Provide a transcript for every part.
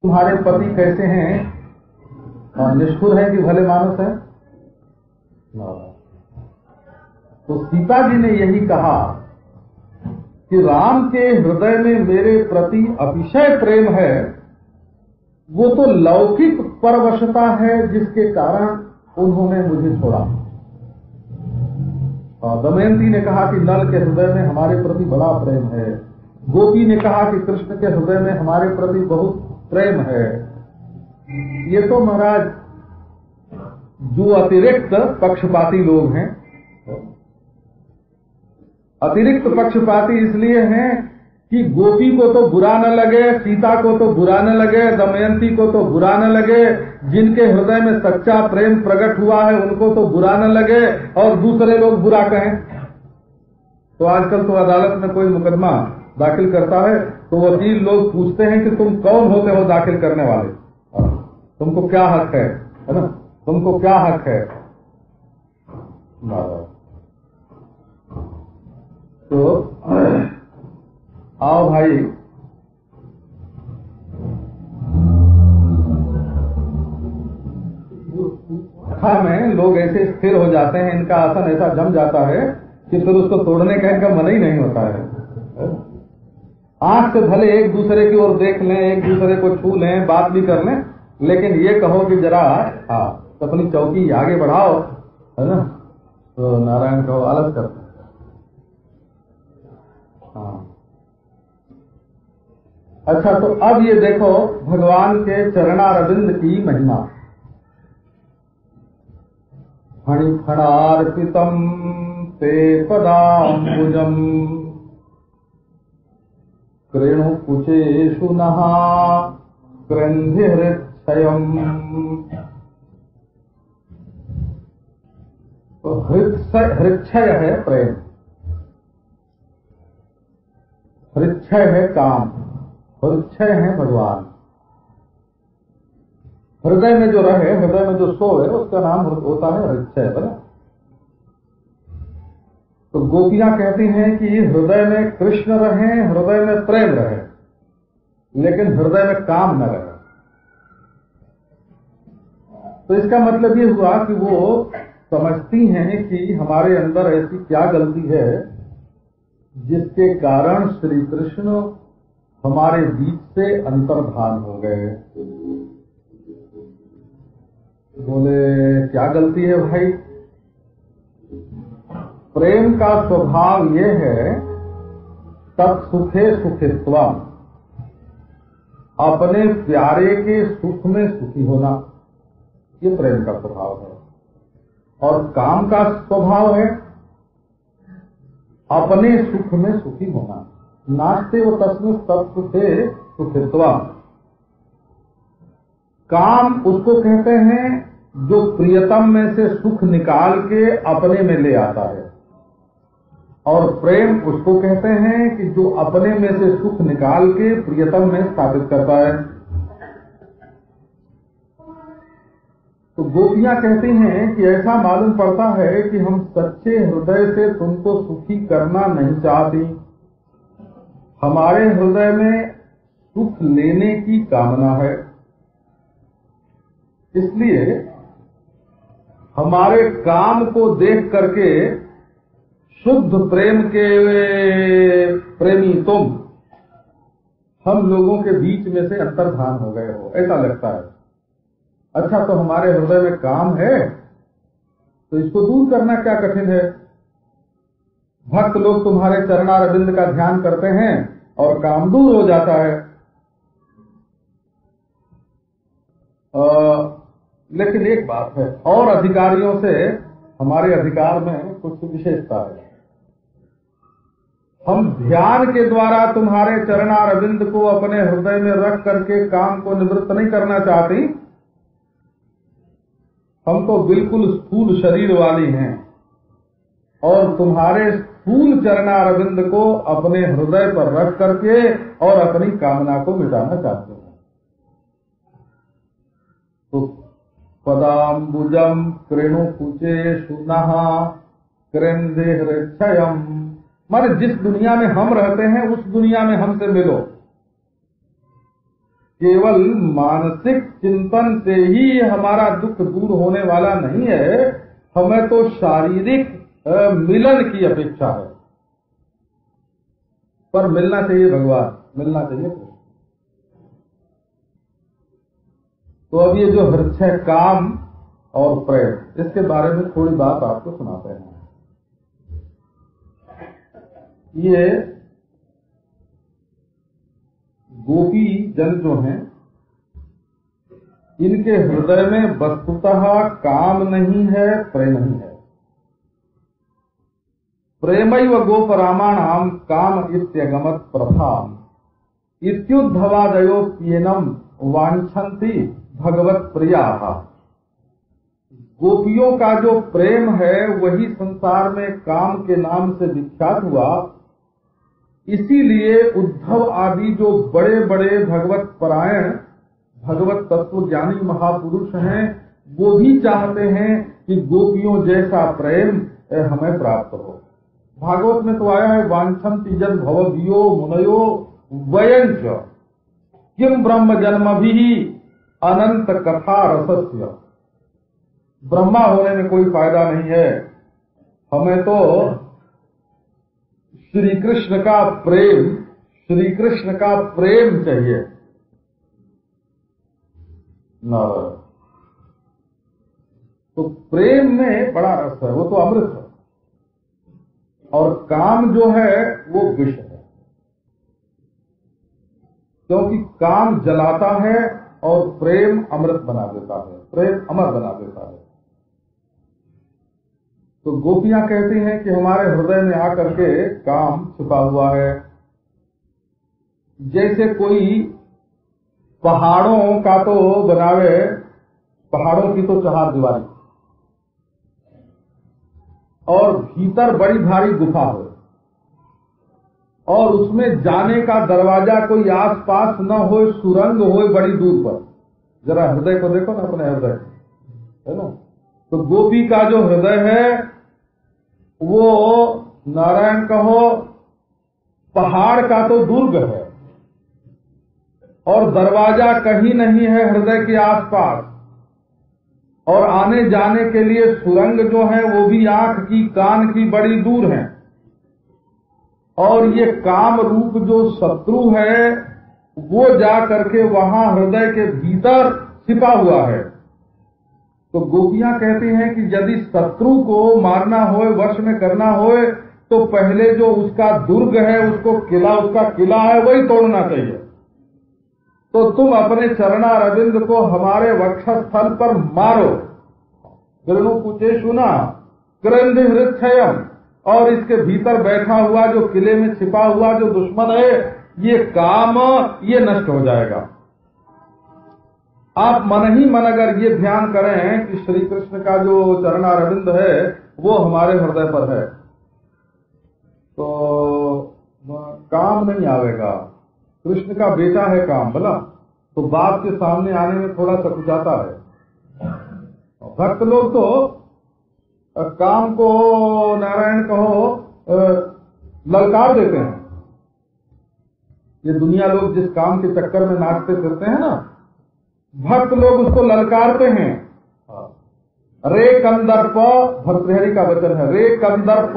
तुम्हारे पति कैसे हैं, निष्ठुर है कि भले मानुस है? तो सीता जी ने यही कहा कि राम के हृदय में मेरे प्रति अतिशय प्रेम है, वो तो लौकिक परवशता है जिसके कारण उन्होंने मुझे छोड़ा। दमयंती ने कहा कि नल के हृदय में हमारे प्रति बड़ा प्रेम है, गोपी ने कहा कि कृष्ण के हृदय में हमारे प्रति बहुत प्रेम है। ये तो महाराज जो अतिरिक्त पक्षपाती लोग हैं, अतिरिक्त पक्षपाती इसलिए हैं कि गोपी को तो बुरा न लगे, सीता को तो बुरा न लगे, दमयंती को तो बुरा न लगे, जिनके हृदय में सच्चा प्रेम प्रकट हुआ है उनको तो बुरा न लगे और दूसरे लोग बुरा कहें। तो आजकल तो अदालत में कोई मुकदमा दाखिल करता है तो वकील लोग पूछते हैं कि तुम कौन होते हो दाखिल करने वाले, तुमको क्या हक है ना, तुमको क्या हक है। तो आओ भाई, कथा में लोग ऐसे स्थिर हो जाते हैं, इनका आसन ऐसा जम जाता है कि फिर उसको तोड़ने का इनका मन ही नहीं होता है। आंख से भले एक दूसरे की ओर देख लें, एक दूसरे को छू लें, बात भी कर लें, लेकिन ये कहो कि जरा तो अपनी चौकी आगे बढ़ाओ, है ना, तो नारायण कहो आलस करते। अच्छा, तो अब ये देखो भगवान के चरणारविंद की महिमा। फणिफणार्पितम ते पदाम्बुजम कृणुकुचेषु नः क्रन्धिहृच्छयम्। तो हृच्छय है प्रेम, हृच्छय है काम, हृच्छय है भगवान। हृदय में जो रहे, हृदय में जो सोए, उसका नाम होता है हृच्छय। बना तो गोपियां कहती हैं कि हृदय में कृष्ण रहे, हृदय में प्रेम रहे, लेकिन हृदय में काम न रहे। तो इसका मतलब ये हुआ कि वो समझती हैं कि हमारे अंदर ऐसी क्या गलती है जिसके कारण श्री कृष्ण हमारे बीच से अंतर्धान हो गए। बोले क्या गलती है भाई? प्रेम का स्वभाव ये है तत्सुखे सुखित्वम, अपने प्यारे के सुख में सुखी होना, ये प्रेम का स्वभाव है। और काम का स्वभाव है अपने सुख में सुखी होना। नास्ते वो तस्मिन् तत्सुखे सुखित्वम। काम उसको कहते हैं जो प्रियतम में से सुख निकाल के अपने में ले आता है, और प्रेम उसको कहते हैं कि जो अपने में से सुख निकाल के प्रियतम में स्थापित करता है। तो गोपियां कहती हैं कि ऐसा मालूम पड़ता है कि हम सच्चे हृदय से तुमको सुखी करना नहीं चाहती, हमारे हृदय में सुख लेने की कामना है, इसलिए हमारे काम को देख करके शुद्ध प्रेम के प्रेमी तुम हम लोगों के बीच में से अंतर्धान हो गए हो, ऐसा लगता है। अच्छा, तो हमारे हृदय में काम है तो इसको दूर करना क्या कठिन है? भक्त लोग तुम्हारे चरणारविंद का ध्यान करते हैं और काम दूर हो जाता है। लेकिन एक बात है, और अधिकारियों से हमारे अधिकार में कुछ विशेषता है। हम ध्यान के द्वारा तुम्हारे चरणारविंद को अपने हृदय में रख करके काम को निवृत्त नहीं करना चाहती। हम तो बिल्कुल स्थूल शरीर वाली हैं और तुम्हारे स्थूल चरणारविंद को अपने हृदय पर रख करके और अपनी कामना को मिटाना चाहते हैं। तो पदाम्बुजम कृणुकुचेषु नः क्रन्धिहृच्छयम्, माने जिस दुनिया में हम रहते हैं उस दुनिया में हमसे मिलो। केवल मानसिक चिंतन से ही हमारा दुख दूर होने वाला नहीं है, हमें तो शारीरिक मिलन की अपेक्षा है। पर मिलना चाहिए भगवान, मिलना चाहिए कृष्ण। तो अब ये जो हृदय काम और प्रेम, इसके बारे में थोड़ी बात आपको सुनाते हैं। ये गोपी जन जो हैं, इनके हृदय में वस्तुतः काम नहीं है, प्रेम ही है। प्रेमैव गोपरामाणाम काम इत्यगमत प्रथाम इत्युद्धवादयोप्येनम वांछन्ति भगवत प्रियाः। गोपियों का जो प्रेम है वही संसार में काम के नाम से विख्यात हुआ। इसीलिए उद्धव आदि जो बड़े बड़े भगवत परायण, भगवत तत्व ज्ञानी महापुरुष हैं, वो भी चाहते हैं कि गोपियों जैसा प्रेम हमें प्राप्त हो। भागवत में तो आया है, वांछन्ति जन भवदीयो मुनयो वयंच किम ब्रह्म जन्मभिः अनंत कथा रसस्य। ब्रह्मा होने में कोई फायदा नहीं है, हमें तो श्री कृष्ण का प्रेम, श्री कृष्ण का प्रेम चाहिए। नारायण, तो प्रेम में बड़ा रस है, वो तो अमृत है, और काम जो है वो विष है। क्योंकि काम जलाता है और प्रेम अमृत बना देता है, प्रेम अमर बना देता है। तो गोपियां कहती हैं कि हमारे हृदय में आकर के काम छुपा हुआ है। जैसे कोई पहाड़ों का तो बनावे, पहाड़ों की तो चहारदीवारी, और भीतर बड़ी भारी गुफा हो, और उसमें जाने का दरवाजा कोई आसपास न हो, सुरंग हो बड़ी दूर पर। जरा हृदय को देखो ना, अपने हृदय, है ना। तो गोपी का जो हृदय है वो नारायण कहो पहाड़ का तो दुर्ग है, और दरवाजा कहीं नहीं है हृदय के आसपास, और आने जाने के लिए सुरंग जो है वो भी आंख की कान की बड़ी दूर है। और ये काम रूप जो शत्रु है वो जा करके वहां हृदय के भीतर छिपा हुआ है। तो गोपियां कहती हैं कि यदि शत्रु को मारना हो, वश में करना हो, तो पहले जो उसका दुर्ग है, उसको किला, उसका किला है वही तोड़ना चाहिए। तो तुम अपने चरणारविंद को हमारे वक्षस्थल पर मारो। कृणु कुचेषु न क्रंदि हृच्छयम, और इसके भीतर बैठा हुआ जो किले में छिपा हुआ जो दुश्मन है, ये काम ये नष्ट हो जाएगा। आप मन ही मन अगर ये ध्यान करें कि श्री कृष्ण का जो चरणारविंद है वो हमारे हृदय पर है, तो काम नहीं आवेगा। कृष्ण का बेटा है काम, बोला तो बाप के सामने आने में थोड़ा सकुचाता है। भक्त लोग तो काम को नारायण कहो ललकार देते हैं। ये दुनिया लोग जिस काम के चक्कर में नाचते फिरते हैं ना, भक्त लोग उसको ललकारते हैं। रे कंदर्प, भर्तृहरि का वचन है, रे कंदर्प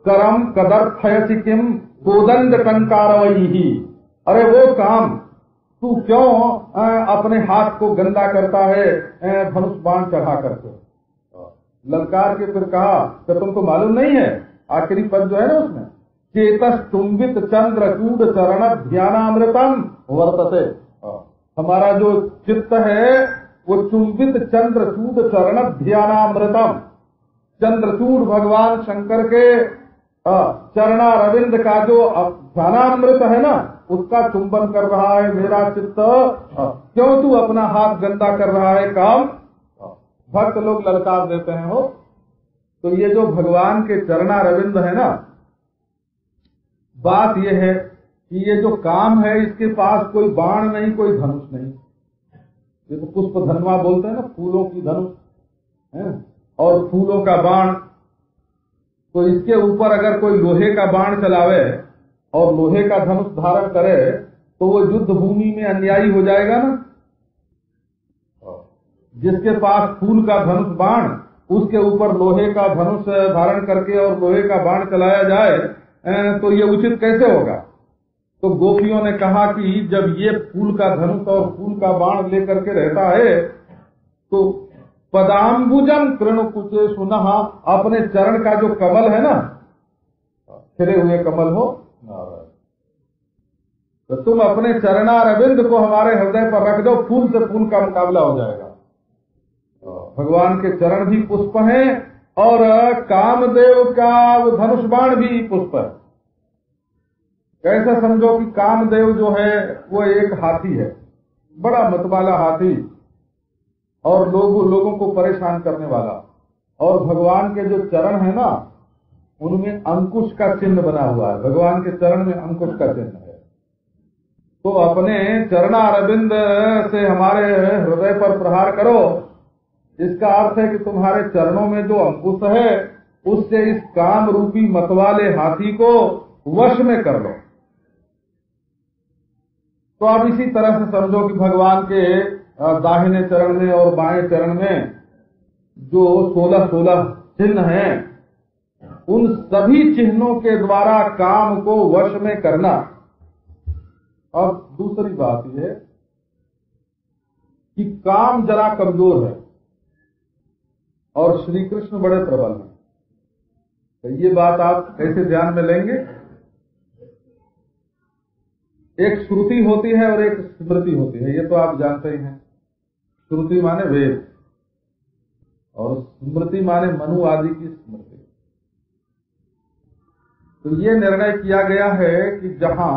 करम कदर्थयसि किम कोदंड टंकारवही। अरे वो काम तू क्यों अपने हाथ को गंदा करता है धनुष बाण चढ़ा करके। ललकार के फिर कहा तो तुमको मालूम नहीं है, आखिरी पद जो है ना उसमें, चेतस चुंबित चंद्रचूड चरण ध्यानामृतम वर्तते। हमारा जो चित्त है वो चुंबित चंद्रचूड चरण ध्यानामृतम, चंद्रचूड भगवान शंकर के चरणारविंद का जो ध्यानामृत है ना, उसका चुंबन कर रहा है मेरा चित्त। क्यों तू अपना हाथ गंदा कर रहा है काम। भक्त लोग ललकार देते हैं हो। तो ये जो भगवान के चरणारविंद है ना, बात ये है कि ये जो काम है इसके पास कोई बाण नहीं, कोई धनुष नहीं। ये तो पुष्प धनवा बोलते हैं ना, फूलों की धनुष है और फूलों का बाण। तो इसके ऊपर अगर कोई लोहे का बाण चलावे और लोहे का धनुष धारण करे तो वो युद्ध भूमि में अन्यायी हो जाएगा ना। जिसके पास फूल का धनुष बाण, उसके ऊपर लोहे का धनुष धारण करके और लोहे का बाण चलाया जाए तो ये उचित कैसे होगा। तो गोपियों ने कहा कि जब ये फूल का धनुष और फूल का बाण लेकर के रहता है तो पदाम्बुजम कृण कुचे सुनः, अपने चरण का जो कमल है ना, खिले हुए कमल हो, तो तुम अपने चरणारविंद को हमारे हृदय पर रख दो, फूल से फूल का मुकाबला हो जाएगा। भगवान के चरण भी पुष्प हैं और कामदेव का धनुष बाण भी पुष्प है। कैसा समझो कि कामदेव जो है वो एक हाथी है, बड़ा मतवाला हाथी, और लोगों को परेशान करने वाला, और भगवान के जो चरण है ना उनमें अंकुश का चिन्ह बना हुआ है। भगवान के चरण में अंकुश का चिन्ह है। तो अपने चरणारविंद से हमारे हृदय पर प्रहार करो। इसका अर्थ है कि तुम्हारे चरणों में जो अंकुश है उससे इस काम रूपी मतवाले हाथी को वश में कर लो। तो आप इसी तरह से समझो कि भगवान के दाहिने चरण में और बाएं चरण में जो 16 चिन्ह हैं, उन सभी चिन्हों के द्वारा काम को वश में करना। अब दूसरी बात यह कि काम जरा कमजोर है और श्री कृष्ण बड़े प्रबल हैं। तो ये बात आप कैसे ध्यान में लेंगे। एक श्रुति होती है और एक स्मृति होती है, ये तो आप जानते ही हैं। श्रुति माने वेद और स्मृति माने मनु आदि की स्मृति। तो ये निर्णय किया गया है कि जहां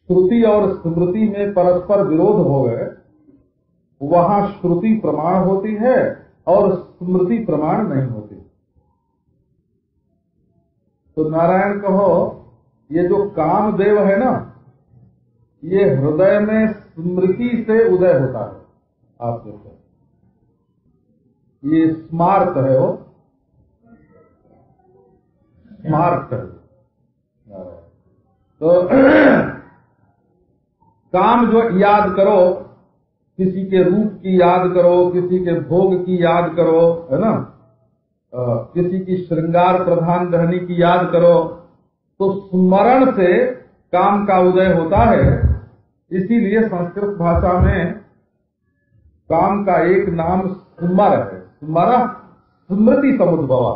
श्रुति और स्मृति में परस्पर विरोध हो गए वहां श्रुति प्रमाण होती है और स्मृति प्रमाण नहीं होती। तो नारायण कहो, ये जो कामदेव है ना, ये हृदय में स्मृति से उदय होता है। आप देखो, ये स्मार्त है, वो स्मार्त है। तो काम जो याद करो, किसी के रूप की याद करो, किसी के भोग की याद करो, है ना, किसी की श्रृंगार प्रधान रहने की याद करो, तो स्मरण से काम का उदय होता है। इसीलिए संस्कृत भाषा में काम का एक नाम स्मर है। स्मर स्मृति समुद्भवा।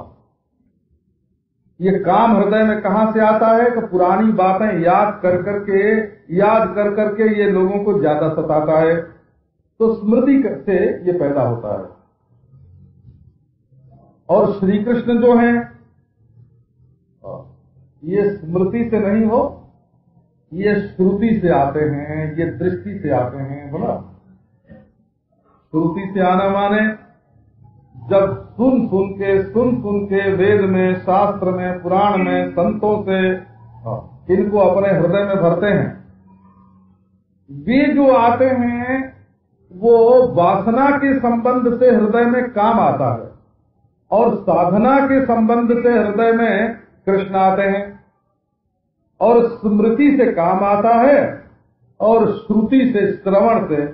ये काम हृदय में कहां से आता है? तो पुरानी बातें याद कर करके ये लोगों को ज्यादा सताता है, तो स्मृति से ये पैदा होता है। और श्री कृष्ण जो हैं, ये स्मृति से नहीं हो, ये श्रुति से आते हैं, ये दृष्टि से आते हैं। बोला, श्रुति से आना माने जब सुन के वेद में, शास्त्र में, पुराण में, संतों से इनको अपने हृदय में भरते हैं। वे जो आते हैं वो वासना के संबंध से हृदय में काम आता है और साधना के संबंध से हृदय में कृष्ण आते हैं। और स्मृति से काम आता है और श्रुति से, श्रवण से,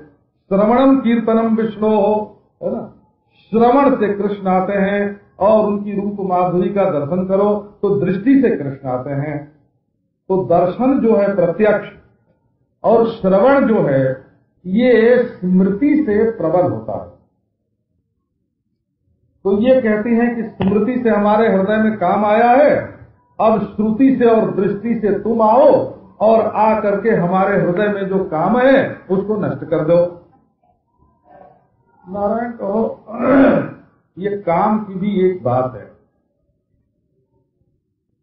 श्रवणम कीर्तनम विष्णु हो, है ना, श्रवण से कृष्ण आते हैं। और उनकी रूप माधुरी का दर्शन करो तो दृष्टि से कृष्ण आते हैं। तो दर्शन जो है प्रत्यक्ष और श्रवण जो है ये स्मृति से प्रबल होता है। तो ये कहती हैं कि स्मृति से हमारे हृदय में काम आया है, अब श्रुति से और दृष्टि से तुम आओ और आ करके हमारे हृदय में जो काम है उसको नष्ट कर दो। नारायण कहो, ये काम की भी एक बात है।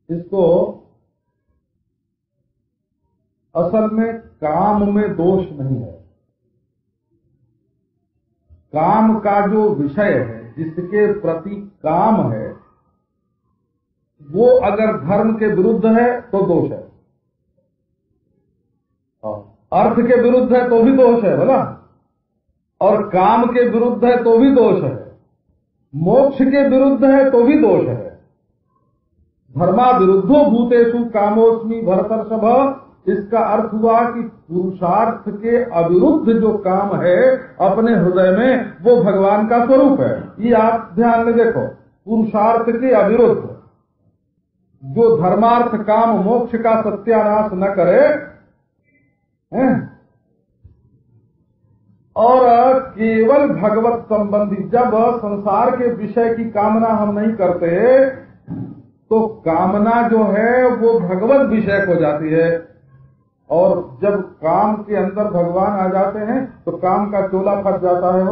इसको असल में काम में दोष नहीं है। काम का जो विषय है, जिसके प्रति काम है, वो अगर धर्म के विरुद्ध है तो दोष है, अर्थ के विरुद्ध है तो भी दोष है, बोला, और काम के विरुद्ध है तो भी दोष है, मोक्ष के विरुद्ध है तो भी दोष है। धर्मा विरुद्धो भूतेषु कामोस्मि भरतर्षभ, इसका अर्थ हुआ कि पुरुषार्थ के अविरुद्ध जो काम है अपने हृदय में, वो भगवान का स्वरूप है। ये आप ध्यान में देखो, पुरुषार्थ के अविरुद्ध जो धर्मार्थ काम मोक्ष का सत्यानाश न करे है? और केवल भगवत संबंधी, जब संसार के विषय की कामना हम नहीं करते तो कामना जो है वो भगवत विषय हो जाती है, और जब काम के अंदर भगवान आ जाते हैं तो काम का चोला फट जाता है,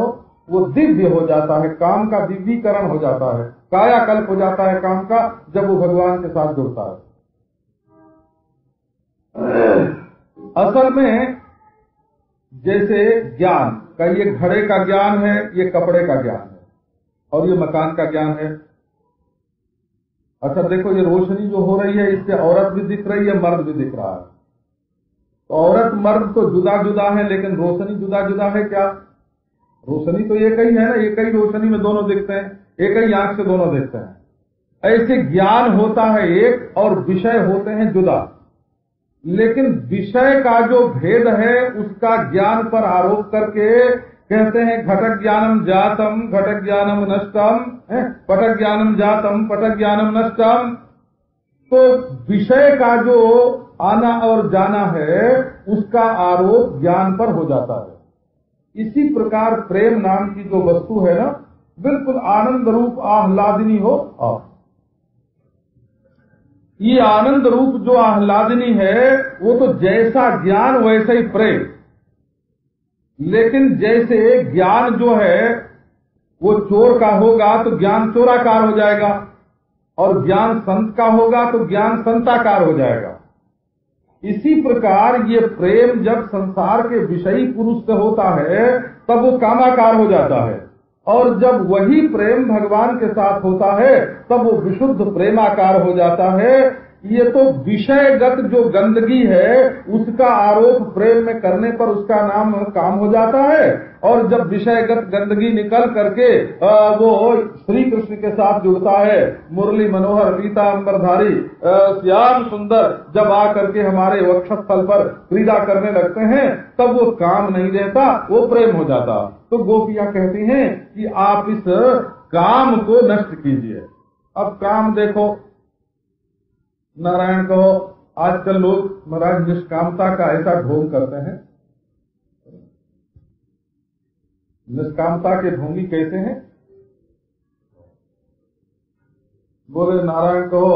वो दिव्य हो जाता है, काम का दिव्यीकरण हो जाता है, कायाकल्प हो जाता है काम का, जब वो भगवान के साथ जुड़ता है। असल में जैसे ज्ञान का, ये घड़े का ज्ञान है, ये कपड़े का ज्ञान है, और ये मकान का ज्ञान है। अच्छा देखो, ये रोशनी जो हो रही है इससे औरत भी दिख रही है, मर्द भी दिख रहा है। तो औरत मर्द तो जुदा जुदा है, लेकिन रोशनी जुदा जुदा है क्या? रोशनी तो एक ही है ना, एक ही रोशनी में दोनों दिखते हैं, एक ही आंख से दोनों देखते हैं। ऐसे ज्ञान होता है एक, और विषय होते हैं जुदा, लेकिन विषय का जो भेद है उसका ज्ञान पर आरोप करके कहते हैं घटक ज्ञानम जातम घटक ज्ञानम नष्टम, पटक ज्ञानम जातम पटक ज्ञानम नष्टम। तो विषय का जो आना और जाना है उसका आरोप ज्ञान पर हो जाता है। इसी प्रकार प्रेम नाम की जो वस्तु है ना, बिल्कुल आनंद रूप आह्लादिनी हो, ये आनंद रूप जो आह्लादिनी है वो तो जैसा ज्ञान वैसा ही प्रेम। लेकिन जैसे ज्ञान जो है वो चोर का होगा तो ज्ञान चोराकार हो जाएगा, और ज्ञान संत का होगा तो ज्ञान संताकार हो जाएगा। इसी प्रकार ये प्रेम जब संसार के विषयी पुरुष से होता है तब वो कामाकार हो जाता है, और जब वही प्रेम भगवान के साथ होता है तब वो विशुद्ध प्रेमाकार हो जाता है। ये तो विषयगत जो गंदगी है उसका आरोप प्रेम में करने पर उसका नाम काम हो जाता है, और जब विषयगत गंदगी निकल करके वो श्री कृष्ण के साथ जुड़ता है, मुरली मनोहर पीतांबरधारी श्याम सुंदर जब आ करके हमारे वक्षस्थल पर क्रीड़ा करने लगते हैं तब वो काम नहीं रहता, वो प्रेम हो जाता। तो गोपियां कहती हैं कि आप इस काम को नष्ट कीजिए। अब काम देखो, नारायण कहो, आजकल लोग महाराज निष्कामता का ऐसा ढोंग करते हैं। निष्कामता के ढोंगी कैसे हैं? बोले नारायण कहो,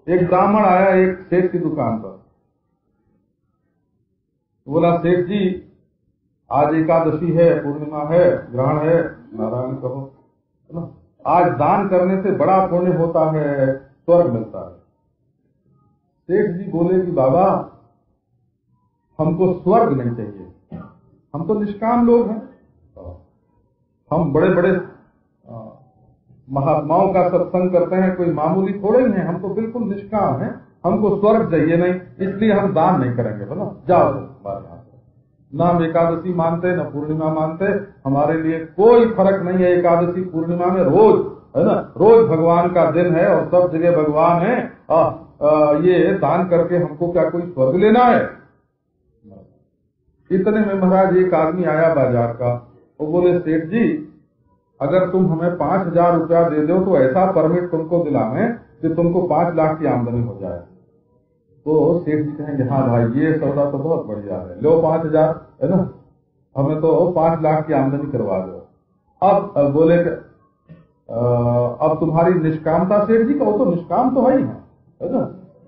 एक ब्राह्मण आया एक सेठ की दुकान पर, बोला सेठ जी आज एकादशी है, पूर्णिमा है, ग्रहण है। नारायण कहो, आज दान करने से बड़ा पुण्य होता है, स्वर्ग मिलता है। सेठ जी बोले कि बाबा हमको स्वर्ग नहीं चाहिए, हम तो निष्काम लोग हैं, हम बड़े बड़े महात्माओं का सत्संग करते हैं, कोई मामूली थोड़े ही हैं, हम तो बिल्कुल निष्काम हैं, हमको स्वर्ग चाहिए नहीं, इसलिए हम दान नहीं करेंगे। बोला जाओ बात यहाँ से, ना हम एकादशी मानते न पूर्णिमा मानते, हमारे लिए कोई फर्क नहीं है। एकादशी पूर्णिमा में रोज है ना, रोज भगवान का दिन है और सब जगह भगवान है, ये दान करके हमको क्या कोई स्वर्ग लेना है? इतने में महाराज एक आदमी आया बाजार का, वो बोले सेठ जी अगर तुम हमें 5,000 रुपया दे दो तो ऐसा परमिट तुमको दिलाएं कि तुमको 5 लाख की आमदनी हो जाए। तो सेठ जी कहेंगे हाँ भाई ये सौदा तो बहुत बढ़िया है, लो 5,000 है ना, हमें तो 5 लाख की आमदनी करवा दो। अब बोले अब तुम्हारी निष्कामता सेठ जी का, वो तो निष्काम तो है ही है ना,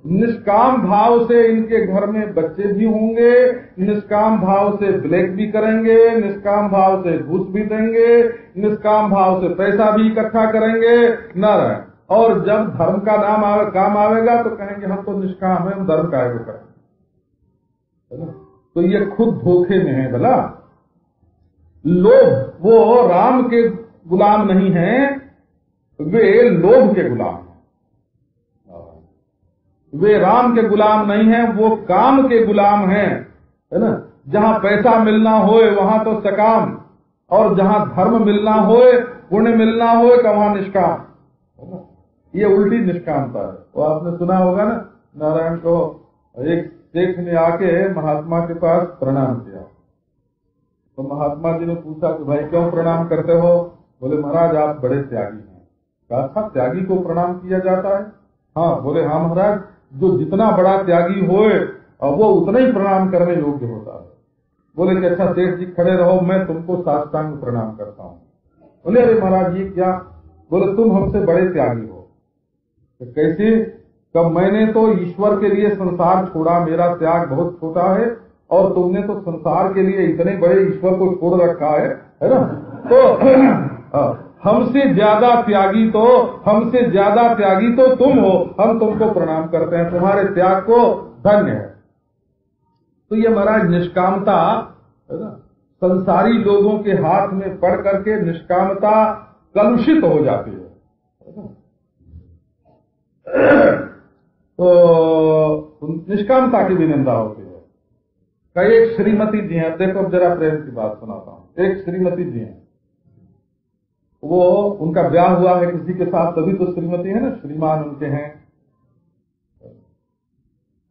निष्काम भाव से इनके घर में बच्चे भी होंगे, निष्काम भाव से ब्लैक भी करेंगे, निष्काम भाव से घूस भी देंगे, निष्काम भाव से पैसा भी इकट्ठा करेंगे नारायण, और जब धर्म का नाम काम आवेगा तो कहेंगे हम तो निष्काम है, हम धर्म का आयोग करेंगे। तो ये खुद धोखे में है। भला लोभ, वो राम के गुलाम नहीं है, वे लोभ के गुलाम हैं। वे राम के गुलाम नहीं हैं, वो काम के गुलाम हैं, है ना। जहां पैसा मिलना होए वहां तो सकाम, और जहां धर्म मिलना होए, पुण्य मिलना होए तो वहां निष्काम। ये उल्टी निष्कामता है। वो आपने सुना होगा ना, नारायण को एक सेठ ने आके महात्मा के पास प्रणाम किया। तो महात्मा जी ने पूछा कि भाई क्यों प्रणाम करते हो? बोले महाराज आप बड़े त्यागी हैं। कहा था त्यागी को प्रणाम किया जाता है? हाँ। बोले हाँ महाराज, जो जितना बड़ा त्यागी होए वो उतना ही प्रणाम करने योग्य होता है। बोले कि अच्छा सेठ जी खड़े रहो, मैं तुमको साष्टांग प्रणाम करता हूँ। बोले अरे महाराज ये क्या? बोले तुम हमसे बड़े त्यागी हो। तो कैसे? कब मैंने तो ईश्वर के लिए संसार छोड़ा, मेरा त्याग बहुत छोटा है, और तुमने तो संसार के लिए इतने बड़े ईश्वर को छोड़ रखा है ना? तो हमसे ज्यादा त्यागी तो तुम हो, हम तुमको प्रणाम करते हैं, तुम्हारे त्याग को धन्य है। तो ये महाराज निष्कामता है ना, संसारी लोगों के हाथ में पड़ करके निष्कामता कलुषित हो जाती है। तो निष्कामता की भी निंदा होती है। कई एक श्रीमती जी हैं, देखो अब जरा प्रेम की बात सुनाता हूं। एक श्रीमती जी हैं, वो उनका ब्याह हुआ है किसी के साथ, तभी तो श्रीमती है ना, श्रीमान उनके हैं।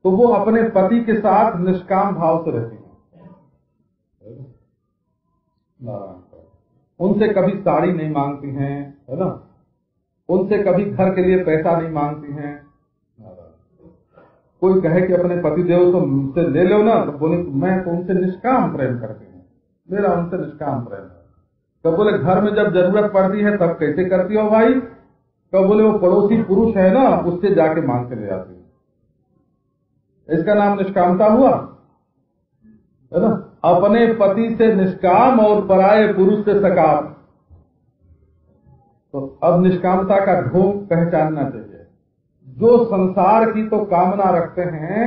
तो वो अपने पति के साथ निष्काम भाव से रहती हैं, उनसे कभी साड़ी नहीं मांगती हैं, है ना, उनसे कभी घर के लिए पैसा नहीं मांगती हैं। कोई कहे कि अपने पति देव तो मुझसे ले लो ना, तो बोले मैं तो उनसे निष्काम प्रेम करती हूँ, मेरा उनसे निष्काम प्रेम है। तो बोले घर में जब जरूरत पड़ती है तब कैसे करती हो भाई? तो बोले वो पड़ोसी पुरुष है ना, उससे जाके मांग के ले आती है। इसका नाम निष्कामता हुआ, है ना? अपने पति से निष्काम और पराये पुरुष से सकाम। तो अब निष्कामता का ढोंग पहचानना चाहिए। जो संसार की तो कामना रखते हैं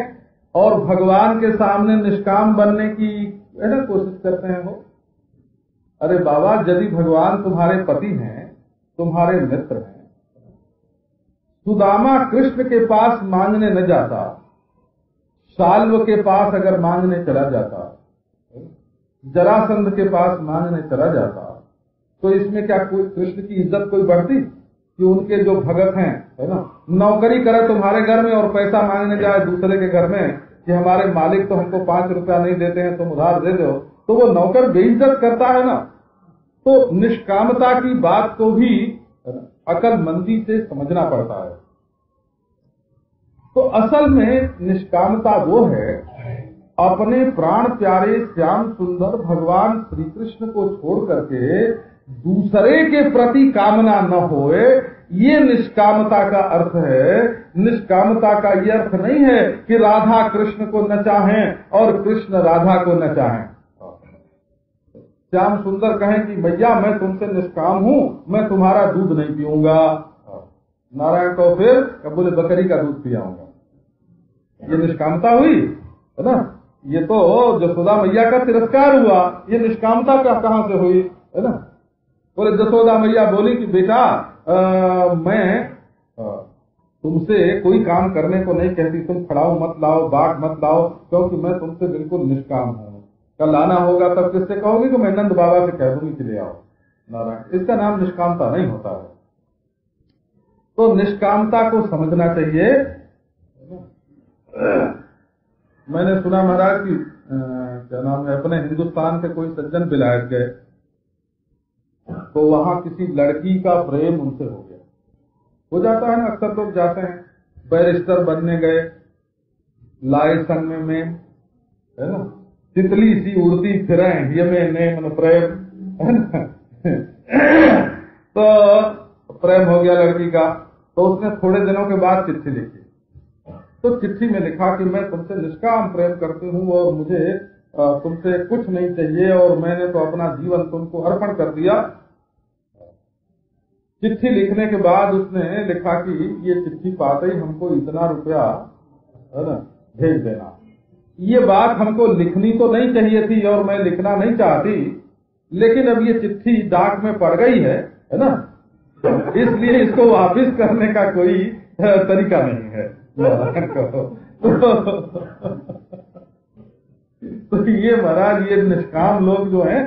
और भगवान के सामने निष्काम बनने की है ना कोशिश करते हैं वो। अरे बाबा, यदि भगवान तुम्हारे पति हैं, तुम्हारे मित्र हैं, सुदामा कृष्ण के पास मांगने न जाता, शाल्व के पास अगर मांगने चला जाता, जरासंध के पास मांगने चला जाता, तो इसमें क्या कोई कृष्ण की इज्जत कोई बढ़ती? कि उनके जो भगत हैं, है ना, नौकरी करे तुम्हारे घर में और पैसा मांगने जाए दूसरे के घर में कि हमारे मालिक तो हमको 5 रुपया नहीं देते हैं, तुम उधार दे दो, तो वो नौकर बेइज्जत करता है ना। तो निष्कामता की बात को भी अकलमंदी से समझना पड़ता है। तो असल में निष्कामता वो है, अपने प्राण प्यारे श्याम सुंदर भगवान श्री कृष्ण को छोड़ करके दूसरे के प्रति कामना न होए, ये निष्कामता का अर्थ है। निष्कामता का ये अर्थ नहीं है कि राधा कृष्ण को न चाहें और कृष्ण राधा को न चाहें। श्याम सुंदर कहें कि भैया मैं तुमसे निष्काम हूँ, मैं तुम्हारा दूध नहीं पीऊंगा। नारायण को फिर बोले बकरी का दूध पियाऊंगा। ये निष्कामता हुई, है ना? ये तो जसोदा मैया का तिरस्कार हुआ, ये निष्कामता का कहां से हुई, है ना? बोले जसोदा मैया बोली कि बेटा मैं तुमसे कोई काम करने को नहीं कहती, तुम खड़ाऊ मत लाओ, बाट मत लाओ, क्योंकि मैं तुमसे बिल्कुल निष्काम हूँ। कल आना होगा तब किससे कहोगे कि मैं नंद बाबा से कह दूंगी कि ले आओ। नारायण, इसका नाम निष्कामता नहीं होता है। तो निष्कामता को समझना चाहिए। मैंने सुना महाराज की क्या नाम है, अपने हिंदुस्तान से कोई सज्जन विलायत गए, तो वहां किसी लड़की का प्रेम उनसे हो गया। हो जाता है ना, अक्सर लोग जाते हैं, बैरिस्टर बनने गए, लाए संग में, है ना, तितली सी उड़ती फिरे ये में नेमन प्रेम, है ना? तो प्रेम हो गया लड़की का। तो उसने थोड़े दिनों के बाद चिट्ठी लिखी। तो चिट्ठी में लिखा कि मैं तुमसे निष्काम प्रेम करती हूँ और मुझे तुमसे कुछ नहीं चाहिए और मैंने तो अपना जीवन तुमको अर्पण कर दिया। चिट्ठी लिखने के बाद उसने लिखा कि ये चिट्ठी पाते ही हमको इतना रुपया, है ना, भेज देना। ये बात हमको लिखनी तो नहीं चाहिए थी और मैं लिखना नहीं चाहती, लेकिन अब ये चिट्ठी डाक में पड़ गई है ना, इसलिए इसको वापस करने का कोई तरीका नहीं है। तो ये महाराज, ये निष्काम लोग जो हैं,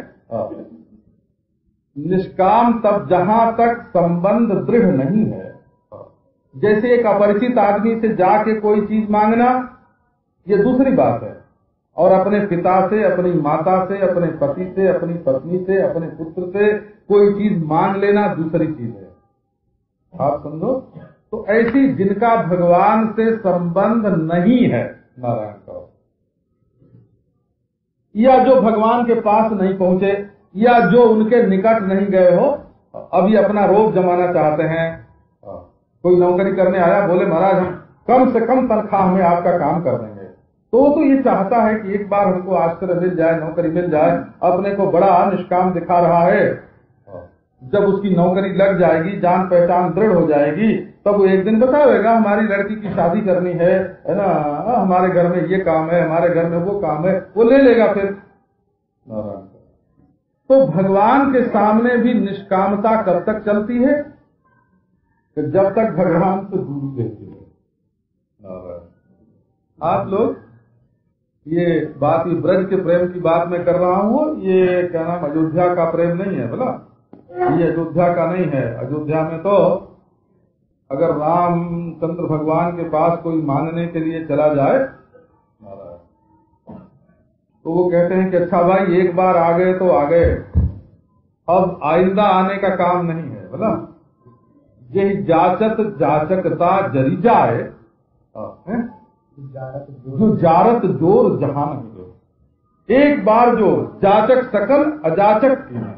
निष्काम तब जहां तक संबंध दृढ़ नहीं है। जैसे एक अपरिचित आदमी से जाके कोई चीज मांगना, ये दूसरी बात है। और अपने पिता से, अपनी माता से, अपने पति से, अपनी पत्नी से, अपने पुत्र से कोई चीज मांग लेना दूसरी चीज है। आप समझो। तो ऐसी जिनका भगवान से संबंध नहीं है नारायण का, या जो भगवान के पास नहीं पहुंचे, या जो उनके निकट नहीं गए हो, अभी अपना रोज जमाना चाहते हैं। कोई नौकरी करने आया, बोले महाराज हम कम से कम तनख्वाह में आपका काम कर देंगे, तो ये चाहता है कि एक बार हमको आश्रय मिल जाए, नौकरी मिल जाए। अपने को बड़ा निष्काम दिखा रहा है। जब उसकी नौकरी लग जाएगी, जान पहचान दृढ़ हो जाएगी, तब वो एक दिन बताएगा हमारी लड़की की शादी करनी है ना, हमारे घर में ये काम है, हमारे घर में वो काम है, वो ले लेगा फिर। तो भगवान के सामने भी निष्कामता कब तक चलती है? कि जब तक भगवान से दूरी रहती है। आप लोग ये बात, ये ब्रज के प्रेम की बात मैं कर रहा हूँ, ये क्या नाम अयोध्या का प्रेम नहीं है बोला, ये अयोध्या का नहीं है। अयोध्या में तो अगर रामचंद्र भगवान के पास कोई मांगने के लिए चला जाए तो वो कहते हैं कि अच्छा भाई एक बार आ गए तो आ गए, अब आइंदा आने का काम नहीं है बोला। यही जाचत जाचकता जरी जाए, जो जारत जोर जहां नहीं गए। एक बार जो जाचक सकल अजाचक की है,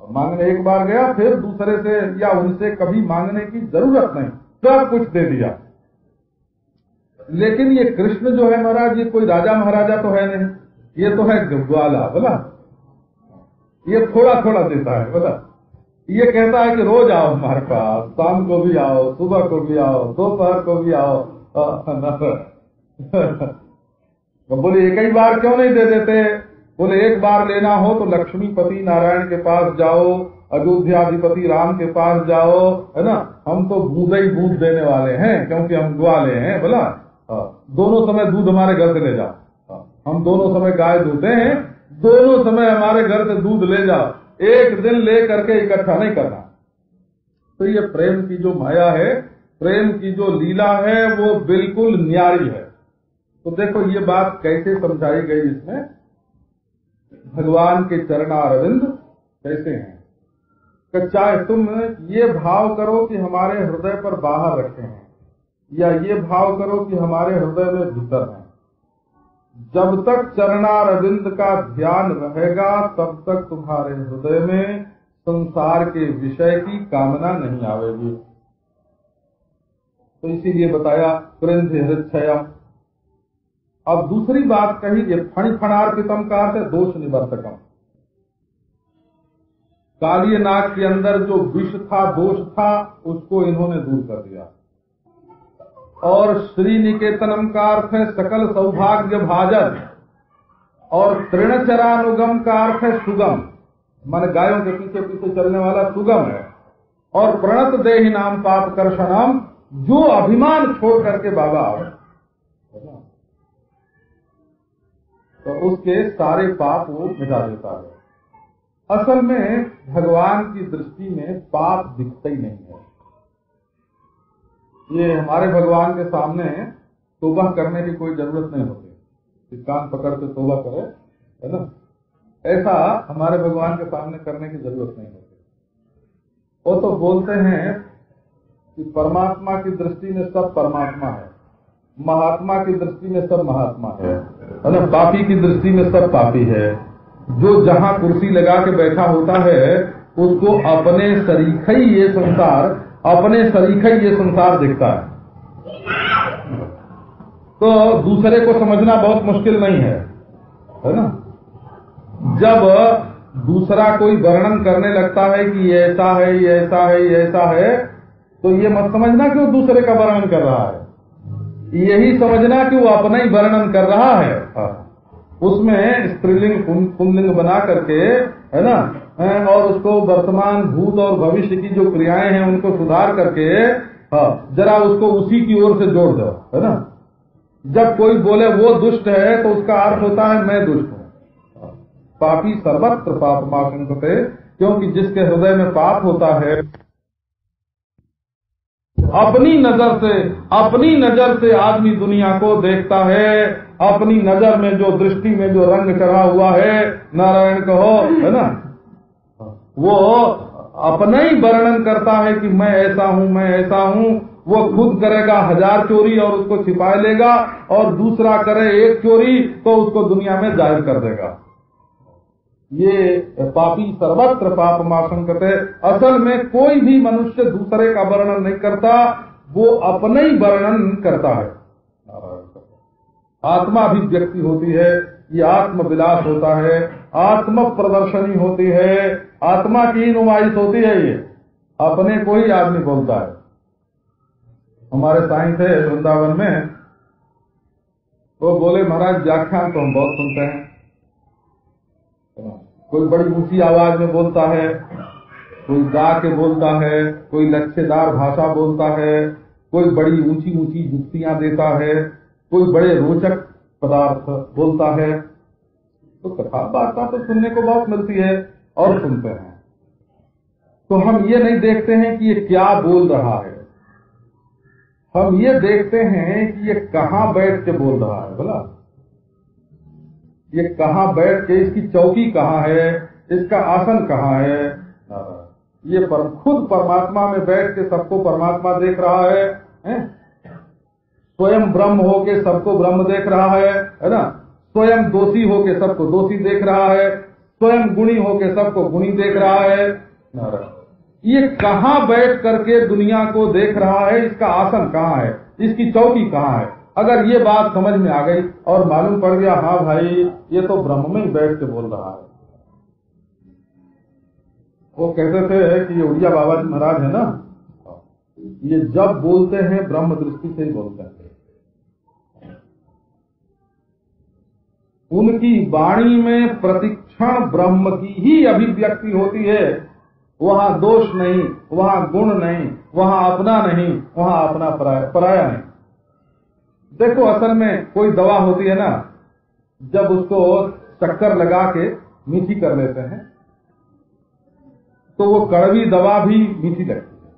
मांगने एक बार गया, फिर दूसरे से या उनसे कभी मांगने की जरूरत नहीं, सब कुछ दे दिया। लेकिन ये कृष्ण जो है महाराज, ये कोई राजा महाराजा तो है नहीं, ये तो है ग्वाला बोला। ये थोड़ा थोड़ा देता है बोला। ये कहता है कि रोज आओ हमारे पास, शाम को भी आओ, सुबह को भी आओ, दोपहर को भी आओ। बोले एक ही बार क्यों नहीं दे देते? बोले एक बार लेना हो तो लक्ष्मीपति नारायण के पास जाओ, अयोध्याधिपति राम के पास जाओ, है ना। हम तो बूंद ही बूंद देने वाले हैं, क्योंकि हम ग्वाले हैं बोला। दोनों समय दूध हमारे घर से ले जाओ, हम दोनों समय गाय दूधते हैं, दोनों समय हमारे घर से दूध ले जाओ, एक दिन ले करके इकट्ठा नहीं करना। तो ये प्रेम की जो माया है, प्रेम की जो लीला है, वो बिल्कुल न्यारी है। तो देखो ये बात कैसे समझाई गई इसमें। भगवान के चरणारविंद कैसे हैं कि चाहे तुम ये भाव करो कि हमारे हृदय पर बाहर रखे हैं, या ये भाव करो कि हमारे हृदय में भीतर हैं, जब तक चरणारविंद का ध्यान रहेगा तब तक तुम्हारे हृदय में संसार के विषय की कामना नहीं आवेगी। तो इसीलिए बताया कृंध हृच्छयम। अब दूसरी बात कही कि फणिफणार्पितम का अर्थ है दोष निवर्तकम। कालिय नाग के अंदर जो विष था, दोष था, उसको इन्होंने दूर कर दिया। और श्री निकेतनम का अर्थ है सकल सौभाग्य भाजन, और तृणचरानुगम का अर्थ है सुगम, माने गायों के पीछे पीछे चलने वाला सुगम है। और प्रणत देहि नाम पाप कर्षणम, जो अभिमान छोड़ करके बाबा आवे तो उसके सारे पाप वो मिटा देता है। असल में भगवान की दृष्टि में पाप दिखता ही नहीं है। ये हमारे भगवान के सामने तौबा करने की कोई जरूरत नहीं होती, कान पकड़ के तौबा करे, है ना, ऐसा हमारे भगवान के सामने करने की जरूरत नहीं होती। वो तो बोलते हैं कि परमात्मा की दृष्टि में सब परमात्मा है, महात्मा की दृष्टि में सब महात्मा है ना, पापी की दृष्टि में सब पापी है। जो जहाँ कुर्सी लगा के बैठा होता है उसको अपने सरीखे ही ये संसार, अपने सरीखे ये संसार दिखता है। तो दूसरे को समझना बहुत मुश्किल नहीं है ना। जब दूसरा कोई वर्णन करने लगता है कि ये ऐसा है, ये ऐसा है, ये ऐसा है, तो ये मत समझना कि वो दूसरे का वर्णन कर रहा है, यही समझना कि वो अपना ही वर्णन कर रहा है। उसमें स्त्रीलिंग पुल्लिंग बना करके, है ना, और उसको वर्तमान भूत और भविष्य की जो क्रियाएं हैं उनको सुधार करके जरा उसको उसी की ओर से जोड़ दो, है ना। जब कोई बोले वो दुष्ट है तो उसका अर्थ होता है मैं दुष्ट हूँ। पापी सर्वत्र पापमाशंकते, क्योंकि जिसके हृदय में पाप होता है अपनी नजर से आदमी दुनिया को देखता है। अपनी नजर में जो दृष्टि में जो रंग चढ़ा हुआ है, नारायण कहो, है ना, वो अपना ही वर्णन करता है कि मैं ऐसा हूँ, मैं ऐसा हूँ। वो खुद करेगा 1000 चोरी और उसको छिपा लेगा, और दूसरा करे 1 चोरी तो उसको दुनिया में जाहिर कर देगा। ये पापी सर्वत्र पाप माशंकते। असल में कोई भी मनुष्य दूसरे का वर्णन नहीं करता, वो अपना ही वर्णन करता है। आत्मा अभिव्यक्ति होती है, ये आत्म विलास होता है, आत्म प्रदर्शनी होती है, आत्मा की नुमाइश होती है। ये अपने को ही आदमी बोलता है। हमारे साईं थे वृंदावन में, वो बोले महाराज व्याख्यान तो हम बहुत सुनते हैं, कोई बड़ी ऊंची आवाज में बोलता है, कोई गा के बोलता है, कोई लच्छेदार भाषा बोलता है, कोई बड़ी ऊंची ऊंची युक्तियां देता है, कोई बड़े रोचक पदार्थ बोलता है। तो कथा वार्ता तो सुनने को बहुत मिलती है और सुनते हैं, तो हम ये नहीं देखते हैं कि ये क्या बोल रहा है, हम ये देखते हैं कि ये कहाँ बैठ के बोल रहा है। बोला ये कहाँ बैठ के, इसकी चौकी कहाँ है, इसका आसन कहाँ है। ये खुद परमात्मा में बैठ के सबको परमात्मा देख रहा है? स्वयं ब्रह्म होके सबको ब्रह्म देख रहा है ना। स्वयं दोषी होके सबको दोषी देख रहा है, स्वयं गुणी होके सबको गुणी देख रहा है। ये कहाँ बैठ करके दुनिया को देख रहा है, इसका आसन कहाँ है, इसकी चौकी कहाँ है। अगर ये बात समझ में आ गई और मालूम पड़ गया हाँ भाई ये तो ब्रह्म में ही बैठ के बोल रहा है। वो कहते थे कि ये उड़िया बाबा जी महाराज है ना, ये जब बोलते हैं ब्रह्म दृष्टि से ही बोलते हैं। उनकी वाणी में प्रतिक्षण ब्रह्म की ही अभिव्यक्ति होती है। वहां दोष नहीं, वहां गुण नहीं, वहां अपना नहीं, वहां अपना पराया नहीं। देखो असल में कोई दवा होती है ना, जब उसको शक्कर लगा के मीठी कर लेते हैं तो वो कड़वी दवा भी मीठी लगती है।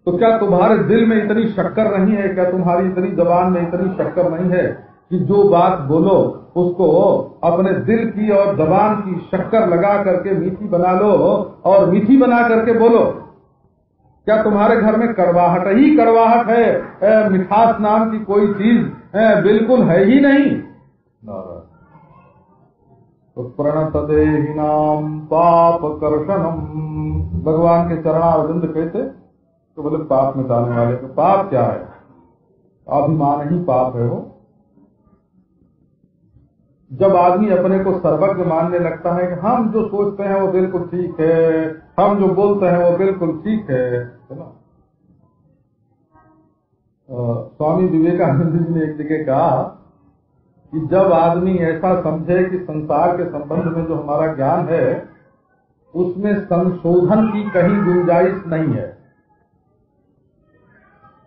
तो क्या तुम्हारे दिल में इतनी शक्कर नहीं है, क्या तुम्हारी इतनी जबान में इतनी शक्कर नहीं है कि जो बात बोलो उसको अपने दिल की और जबान की शक्कर लगा करके मीठी बना लो और मीठी बना करके बोलो। क्या तुम्हारे घर में कड़वाहट ही कड़वाहट है, मिठास नाम की कोई चीज बिल्कुल है ही नहीं। तो प्रणतदेहिनाम पाप कर्षणम, भगवान के चरणारविंद कहते तो बोले पाप मिटाने वाले को। पाप क्या है? अभिमान ही पाप है। वो जब आदमी अपने को सर्वज्ञ मानने लगता है कि हम जो सोचते हैं वो बिल्कुल ठीक है, हम जो बोलते हैं वो बिल्कुल ठीक है ना। स्वामी विवेकानंद जी ने एक जगह कहा कि जब आदमी ऐसा समझे कि संसार के संबंध में जो हमारा ज्ञान है उसमें संशोधन की कहीं गुंजाइश नहीं है,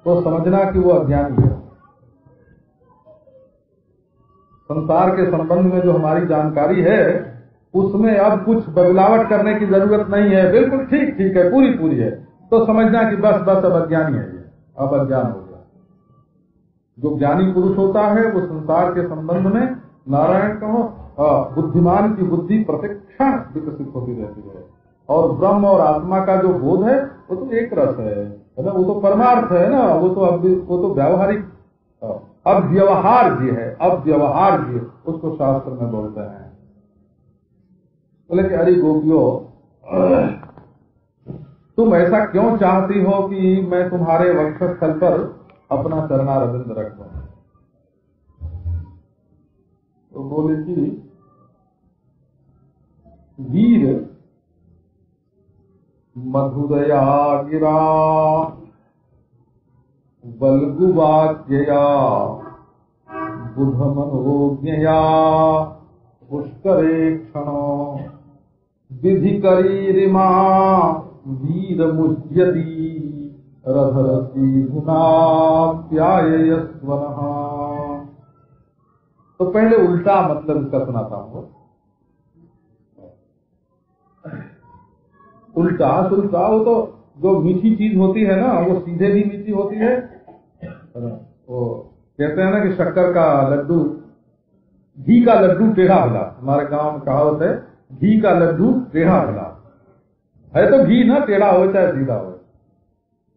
तो समझना कि वो अज्ञानी है। संसार के संबंध में जो हमारी जानकारी है उसमें अब कुछ बदलावट करने की जरूरत नहीं है, बिल्कुल ठीक ठीक है, पूरी पूरी है, तो समझना कि बस बस अब अज्ञानी है, ये अब अज्ञान हो गया। जो ज्ञानी पुरुष होता है वो संसार के संबंध में नारायण कहो बुद्धिमान की बुद्धि प्रतिक्षण विकसित होती रहती है, और ब्रह्म और आत्मा का जो बोध है वो तो एक रस है ना, वो तो परमार्थ है ना, वो तो व्यावहारिक अव्यवहार्य है, अव्यवहार्य उसको शास्त्र में बोलते हैं। बोले कि अरे गोपियों, तुम ऐसा क्यों चाहती हो कि मैं तुम्हारे वक्षस्थल पर अपना चरणारविंद रख दूं? तो बोले कि वीर मधुदया गिरा बलगुवाक्यया बुधमनोज्ञया पुष्करे क्षणो विधिकरीरिमा वीर मुह्यति रधरसी गुणाप्यायस्वनः। तो पहले उल्टा मतलब इसका सुनाता हूँ। उल्टा सुलटा वो तो जो मीठी चीज होती है ना वो सीधे भी मीठी होती है। वो कहते हैं ना कि शक्कर का लड्डू, घी का लड्डू टेढ़ा भला, हमारे गांव में कहावत है, घी का लड्डू टेढ़ा भला है। तो घी ना टेढ़ा हो चाहे सीधा हो।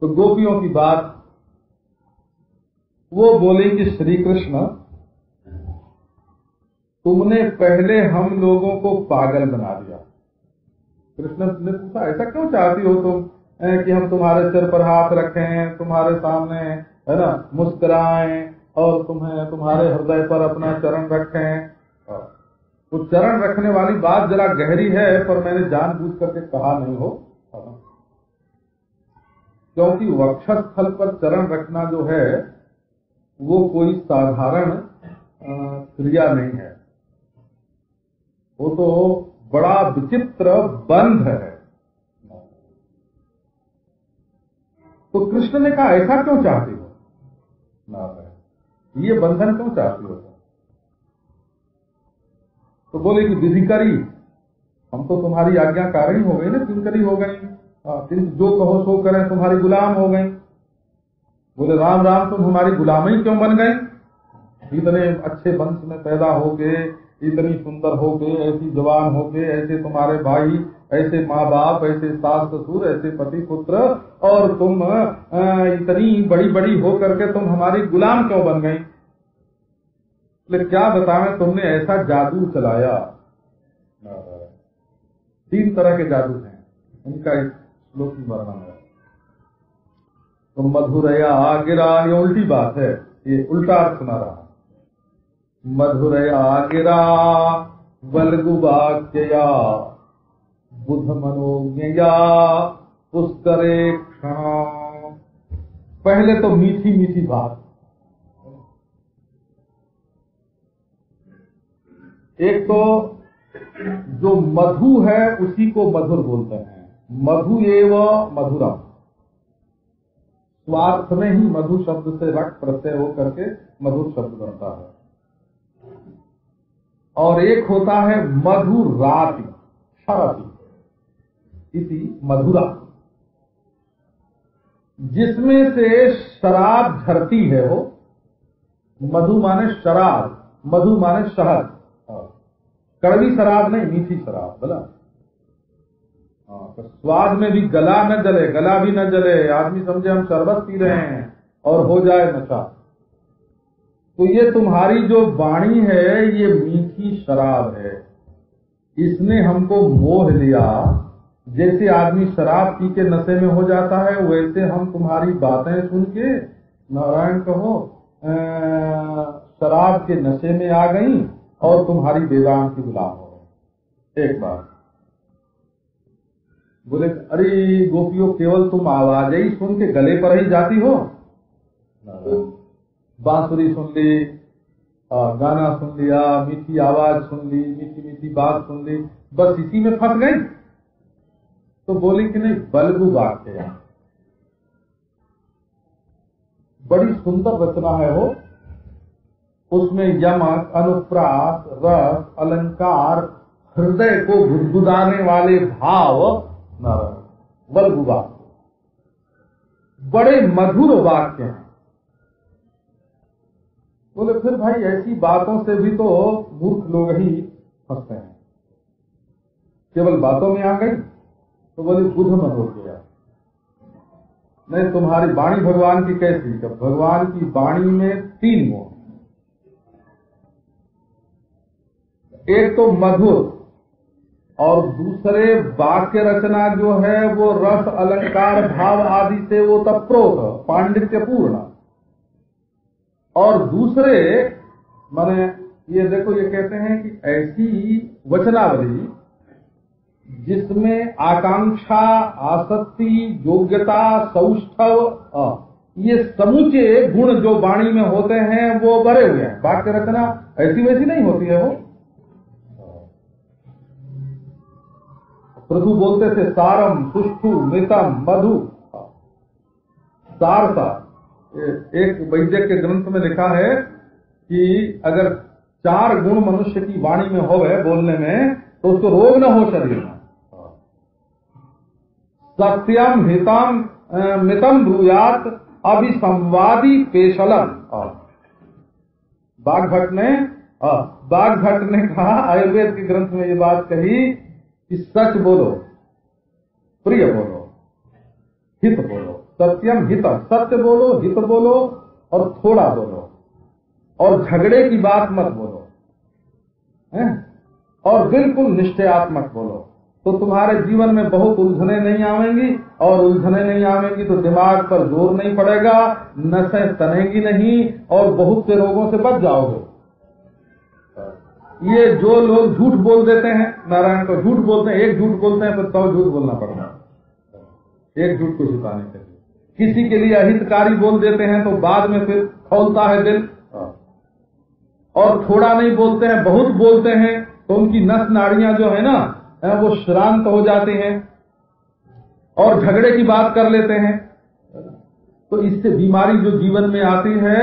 तो गोपियों की बात, वो बोले कि श्री कृष्ण तुमने पहले हम लोगों को पागल बना दिया। कृष्ण ने पूछा ऐसा क्यों चाहती हो तुम कि हम तुम्हारे सिर पर हाथ रखें, तुम्हारे सामने है ना मुस्कुराएं और तुम्हें तुम्हारे हृदय पर अपना चरण रखें। तो चरण रखने वाली बात जरा गहरी है, पर मैंने जानबूझ करके कहा नहीं हो, क्योंकि वक्षस्थल पर चरण रखना जो है वो कोई साधारण क्रिया नहीं है, वो तो बड़ा विचित्र बंध है। तो कृष्ण ने कहा ऐसा क्यों चाहती हो, ये बंधन क्यों चाहती हो? तो बोले कि विधि करी, हम तो तुम्हारी आज्ञाकारी हो गई ना, किंकरी हो गई, जो कहो सो करें, तुम्हारी गुलाम हो गई। बोले राम राम, तुम हमारी गुलामी क्यों बन गई? इतने अच्छे वंश में पैदा होके, इतनी सुंदर होके, ऐसी जवान होके, ऐसे तुम्हारे भाई, ऐसे माँ बाप, ऐसे सास ससुर, ऐसे पति पुत्र, और तुम इतनी बड़ी बड़ी हो करके तुम हमारी गुलाम क्यों बन गई? लेकिन क्या बताएं, तुमने ऐसा जादू चलाया। 3 तरह के जादू हैं, उनका इस श्लोक में वर्णन है। तो मधुरया गिरा, ये उल्टी बात है, ये उल्टा अर्थ सुना रहा। मधुरया गिरा बलगुवाक्यया बुध मनोज्ञया पुष्करे क्षण। पहले तो मीठी मीठी बात, एक तो जो मधु है उसी को मधुर बोलते हैं, मधु एव मधुरम, स्वार्थ में ही मधु शब्द से रक्त प्रत्यय हो करके मधुर शब्द बनता है। और एक होता है मधुराति, शरति इति मधुरा, जिसमें से शराब झरती है। वो मधु माने शराब, मधु माने शहद, कड़वी शराब नहीं, मीठी शराब बोला। तो स्वाद में भी गला न जले, गला भी न जले, आदमी समझे हम शरबत पी रहे हैं और हो जाए नशा। तो ये तुम्हारी जो वाणी है ये मीठी शराब है, इसने हमको मोह लिया। जैसे आदमी शराब पी के नशे में हो जाता है, वैसे हम तुम्हारी बातें सुन के, नारायण कहो, शराब के नशे में आ गई और तुम्हारी वेदांत की गुलाम हो गई। एक बार बोले अरे गोपियों, केवल तुम आवाज ही सुन के गले पर ही जाती हो, बांसुरी सुन ली, गाना सुन लिया, मीठी आवाज सुन ली, मीठी मीठी बात सुन ली, बस इसी में फंस गई। तो बोली कि नहीं, बलगु वाक्य, बड़ी सुंदर रचना है वो, उसमें यमक, अनुप्रास, रस, अलंकार, हृदय को गुदगुदाने वाले भाव, बलगु वाक्य, बड़े मधुर वाक्य हैं। बोले फिर भाई ऐसी बातों से भी तो मूर्ख लोग ही फंसते हैं, केवल बातों में आ गई तो बोले बुध मन हो गया। नहीं, तुम्हारी वाणी भगवान की कैसी? जब भगवान की वाणी में 3 गुण, एक तो मधुर, और दूसरे वाक्य रचना जो है वो रस, अलंकार, भाव आदि से वो तप्रोत, पांडित्यपूर्ण, और दूसरे माने ये देखो, ये कहते हैं कि ऐसी वचनावली जिसमें आकांक्षा, आसक्ति, योग्यता, सौष्ठव, ये समूचे गुण जो वाणी में होते हैं वो भरे हुए हैं। वाक्य रचना ऐसी वैसी नहीं होती है। वो प्रभु बोलते थे सारम, सुष्ठु, मृतम, मधु, सारसा। एक वैद्य के ग्रंथ में लिखा है कि अगर 4 गुण मनुष्य की वाणी में होवे, बोलने में, तो उसको रोग न हो शरीर में। सत्यम हितम मितम ब्रूयात अभिसंवादी पेशलम। बाघ भट्ट ने कहा, आयुर्वेद के ग्रंथ में ये बात कही कि सच बोलो, प्रिय बोलो, हित बोलो। सत्यम हितम, सत्य बोलो, हित बोलो और थोड़ा बोलो, और झगड़े की बात मत बोलो, और बिल्कुल निश्चयात्मक बोलो, तो तुम्हारे जीवन में बहुत उलझने नहीं आवेंगी, और उलझने नहीं आवेंगी तो दिमाग पर जोर नहीं पड़ेगा, नसें तनेंगी नहीं, और बहुत से रोगों से बच जाओगे। ये जो लोग झूठ बोल देते हैं, नारायण को झूठ बोलते हैं, एक झूठ बोलते हैं तो 100 झूठ बोलना पड़ता है एक झूठ को छुपाने के लिए। किसी के लिए अहितकारी बोल देते हैं तो बाद में फिर खौलता है दिल, और थोड़ा नहीं बोलते हैं, बहुत बोलते हैं तो उनकी नस नाड़ियां जो है ना वो श्रांत हो जाती हैं, और झगड़े की बात कर लेते हैं। तो इससे बीमारी जो जीवन में आती है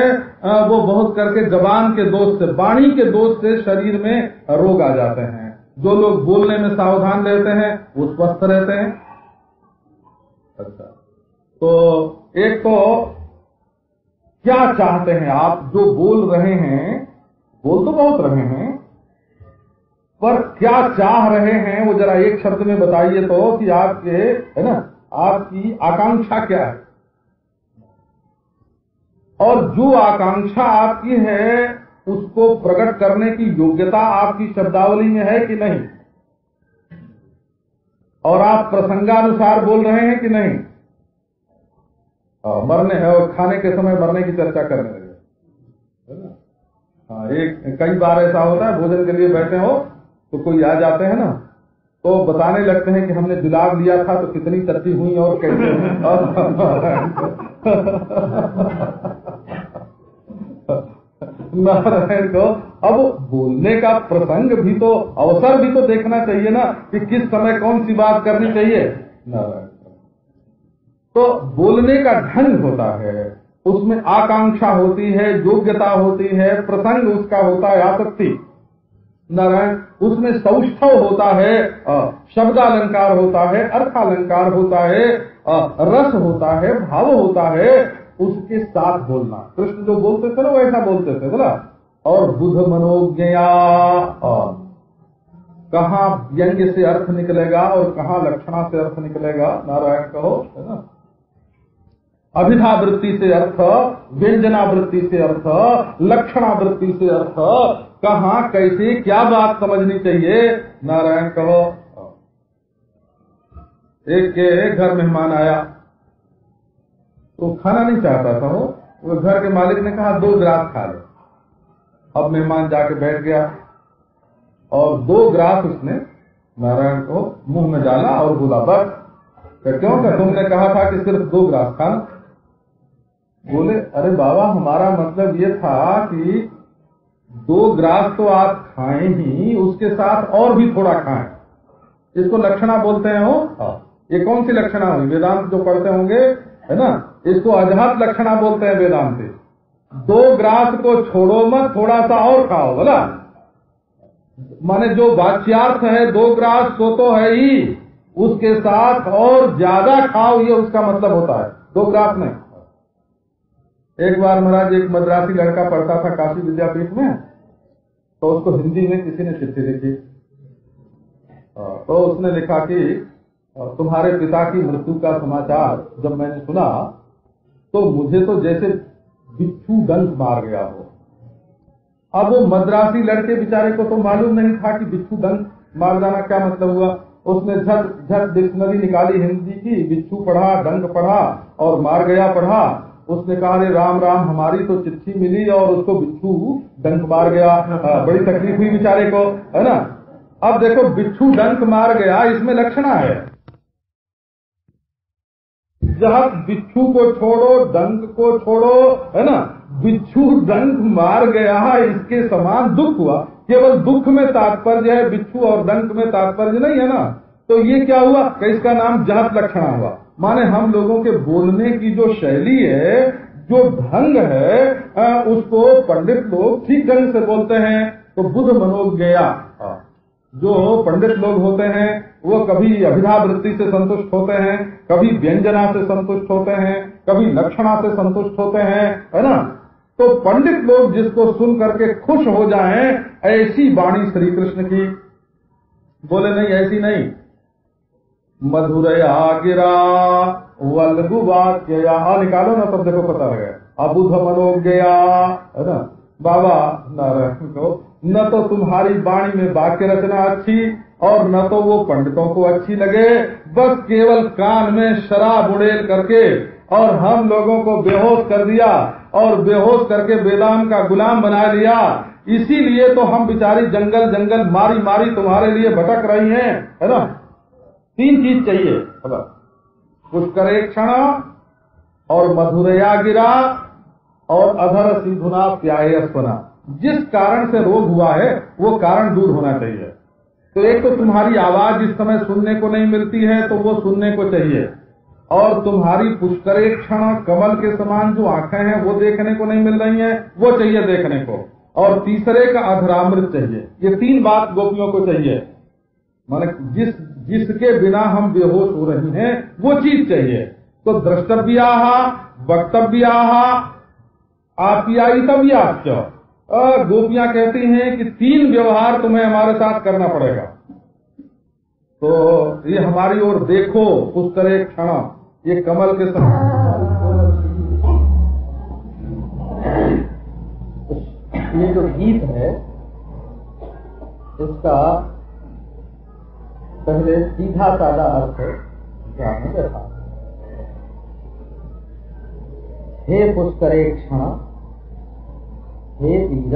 वो बहुत करके जबान के दोष से, वाणी के दोष से शरीर में रोग आ जाते हैं। जो लोग बोलने में सावधान रहते हैं वो स्वस्थ रहते हैं। अच्छा, तो एक तो क्या चाहते हैं आप, जो बोल रहे हैं, बोल तो बहुत रहे हैं, पर क्या चाह रहे हैं वो जरा एक शब्द में बताइए तो, कि आपके है ना, आपकी आकांक्षा क्या है, और जो आकांक्षा आपकी है उसको प्रकट करने की योग्यता आपकी शब्दावली में है कि नहीं, और आप प्रसंगानुसार बोल रहे हैं कि नहीं। मरने और खाने के समय मरने की चर्चा करने लगे, है ना। कई बार ऐसा होता है, भोजन के लिए बैठे हो तो कोई आ जाते हैं ना, तो बताने लगते हैं कि हमने जुलाब लिया था तो कितनी चट्टी हुई और कैसे नारायण को। अब बोलने का प्रसंग भी तो, अवसर भी तो देखना चाहिए ना, कि किस समय कौन सी बात करनी चाहिए। नारायण तो बोलने का ढंग होता है, उसमें आकांक्षा होती है, योग्यता होती है, प्रसंग उसका होता है आसक्ति। नारायण उसमें सौष्ठव होता है, शब्दालंकार होता है, अर्थालंकार होता है, रस होता है, भाव होता है, उसके साथ बोलना। कृष्ण जो बोलते थे ना वैसा बोलते थे, बोला। और बुध मनोज्ञया, कहाँ व्यंग्य से अर्थ निकलेगा और कहाँ लक्षणा से अर्थ निकलेगा, नारायण कहो, है ना। अभिधा वृत्ति से अर्थ, व्यंजना वृत्ति से अर्थ, लक्षणा वृत्ति से अर्थ, कहाँ कैसे क्या बात समझनी चाहिए, नारायण कहो। एक के घर मेहमान आया तो खाना नहीं चाहता था वो घर के मालिक ने कहा 2 ग्रास खा लो। अब मेहमान जाके बैठ गया और 2 ग्रास उसने नारायण को मुंह में डाला और बोला बस। क्यों क्या तुमने कहा था कि सिर्फ 2 ग्रास खाना। बोले अरे बाबा हमारा मतलब ये था कि 2 ग्रास तो आप खाएं ही, उसके साथ और भी थोड़ा खाएं। इसको लक्षणा बोलते हैं हो। ये कौन सी लक्षणा हुई, वेदांत जो पढ़ते होंगे, है ना, इसको अजहत लक्षणा बोलते हैं वेदांत। 2 ग्रास को छोड़ो मत, थोड़ा सा और खाओ, बोला। माने जो वाच्यार्थ है 2 ग्रास तो है ही, उसके साथ और ज्यादा खाओ, ये उसका मतलब होता है। 2 ग्रास नहीं। एक बार महाराज एक मद्रासी लड़का पढ़ता था काशी विद्यापीठ में, तो उसको हिंदी में किसी ने चिट्ठी लिखी, तो उसने लिखा कि तुम्हारे पिता की मृत्यु का समाचार जब मैंने सुना तो मुझे तो जैसे बिच्छू डंक मार गया हो। अब वो मद्रासी लड़के बेचारे को तो मालूम नहीं था कि बिच्छू डंक मार जाना क्या मतलब हुआ। उसने झट डिक्शनरी निकाली हिंदी की, बिच्छू पढ़ा, डंक पढ़ा और मार गया पढ़ा। उसने कहा अरे राम राम, हमारी तो चिट्ठी मिली और उसको बिच्छू डंक मार गया। बड़ी तकलीफ हुई बेचारे को, है ना। अब देखो बिच्छू डंक मार गया, इसमें लक्षणा है। जब बिच्छू को छोड़ो, डंक को छोड़ो, है ना, बिच्छू डंक मार गया, इसके समान दुख हुआ। केवल दुख में तात्पर्य है, बिच्छू और डंक में तात्पर्य नहीं है ना। तो ये क्या हुआ कि इसका नाम जहत लक्षणा हुआ। माने हम लोगों के बोलने की जो शैली है, जो ढंग है, उसको पंडित लोग ठीक ढंग से बोलते हैं। तो बुध मनोज्ञया, जो पंडित लोग होते हैं वो कभी अभिधा वृत्ति से संतुष्ट होते हैं, कभी व्यंजना से संतुष्ट होते हैं, कभी लक्षणा से संतुष्ट होते हैं, है ना। तो पंडित लोग जिसको सुन करके खुश हो जाएं, ऐसी वाणी श्री कृष्ण की। बोले नहीं, ऐसी नहीं। मधुरया गिरा वल्गु वाक्यया, निकालो ना तब देखो पता लगे। अबुध मनोज्ञया, है ना बाबा नारायण को, न तो तुम्हारी वाणी में वाक्य रचना अच्छी और न तो वो पंडितों को अच्छी लगे, बस केवल कान में शराब उड़ेल करके और हम लोगों को बेहोश कर दिया और बेहोश करके वेदांत का गुलाम बना लिया। इसीलिए तो हम बेचारी जंगल जंगल मारी मारी तुम्हारे लिए भटक रही हैं, है ना। 3 चीज चाहिए, पुष्करेक्षण और मधुरया गिरा और अधर सिंधुना प्यायस्वना। जिस कारण से रोग हुआ है वो कारण दूर होना चाहिए। तो एक तो तुम्हारी आवाज इस समय सुनने को नहीं मिलती है तो वो सुनने को चाहिए, और तुम्हारी पुष्करेक्षण कमल के समान जो आंखें हैं वो देखने को नहीं मिल रही हैं, वो चाहिए देखने को, और तीसरे का अधरामृत चाहिए। ये 3 बात गोपियों को चाहिए। माने जिसके बिना हम बेहोश हो रही हैं वो चीज चाहिए। तो द्रष्टव्याः, वक्तव्याः, आप्यायितव्याश्च। गोपियां कहती हैं कि 3 व्यवहार तुम्हें हमारे साथ करना पड़ेगा। तो ये हमारी ओर देखो, पुष्करेक्षण, ये कमल के समान। ये जो गीत है इसका पहले सीधा साधा अर्थ ध्यान रखा। हे पुष्करेक्षण, हे वीर।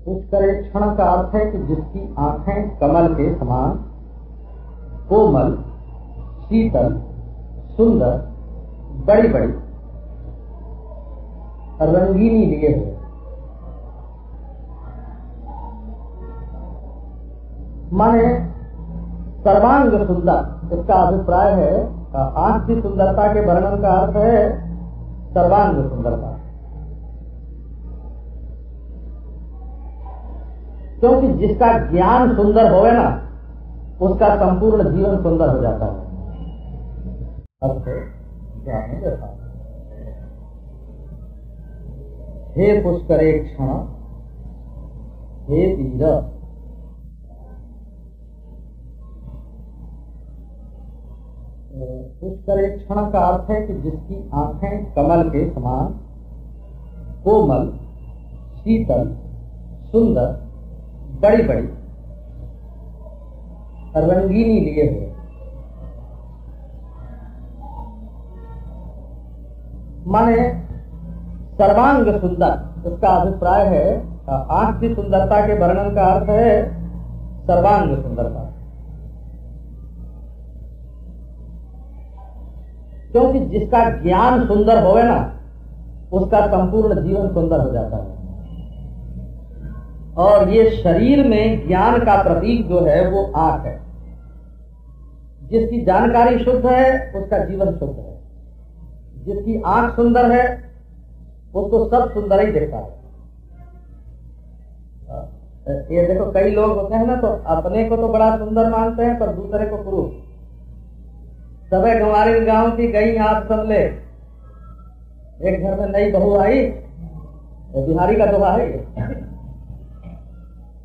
पुष्करेक्षण का अर्थ है कि जिसकी आंखें कमल के समान कोमल, शीतल, सुंदर, बड़ी बड़ी, रंगीनी लिए हुए। माने सर्वांग सुंदर। इसका अभिप्राय है, आंख की सुंदरता के वर्णन का अर्थ है सर्वांग सुंदरता। क्योंकि जिसका ज्ञान सुंदर होवे ना उसका संपूर्ण जीवन सुंदर हो जाता है। अर्थ ज्ञान में देखा। हे पुष्करेक्षण, हे वीर। पुष्करेक्षण का अर्थ है कि जिसकी आंखें कमल के समान कोमल, शीतल, सुंदर, बड़ी बड़ी, रंगीनी लिए हुए। माने सर्वांग सुंदर। इसका अभिप्राय है, आंख की सुंदरता के वर्णन का अर्थ है सर्वांग सुंदरता। क्योंकि जिसका ज्ञान सुंदर होवे ना उसका संपूर्ण जीवन सुंदर हो जाता है। और ये शरीर में ज्ञान का प्रतीक जो है वो आंख है। जिसकी जानकारी शुद्ध है उसका जीवन शुद्ध है। जिसकी आंख सुंदर है उसको सब सुंदर ही दिखता है। ये देखो, कई लोग होते हैं ना तो अपने को तो बड़ा सुंदर मानते हैं पर दूसरे को कुरूप। सबे गंवारी गांव की गई आप सुन ले। एक घर में नई बहू आई, बिहारी का दोहा है,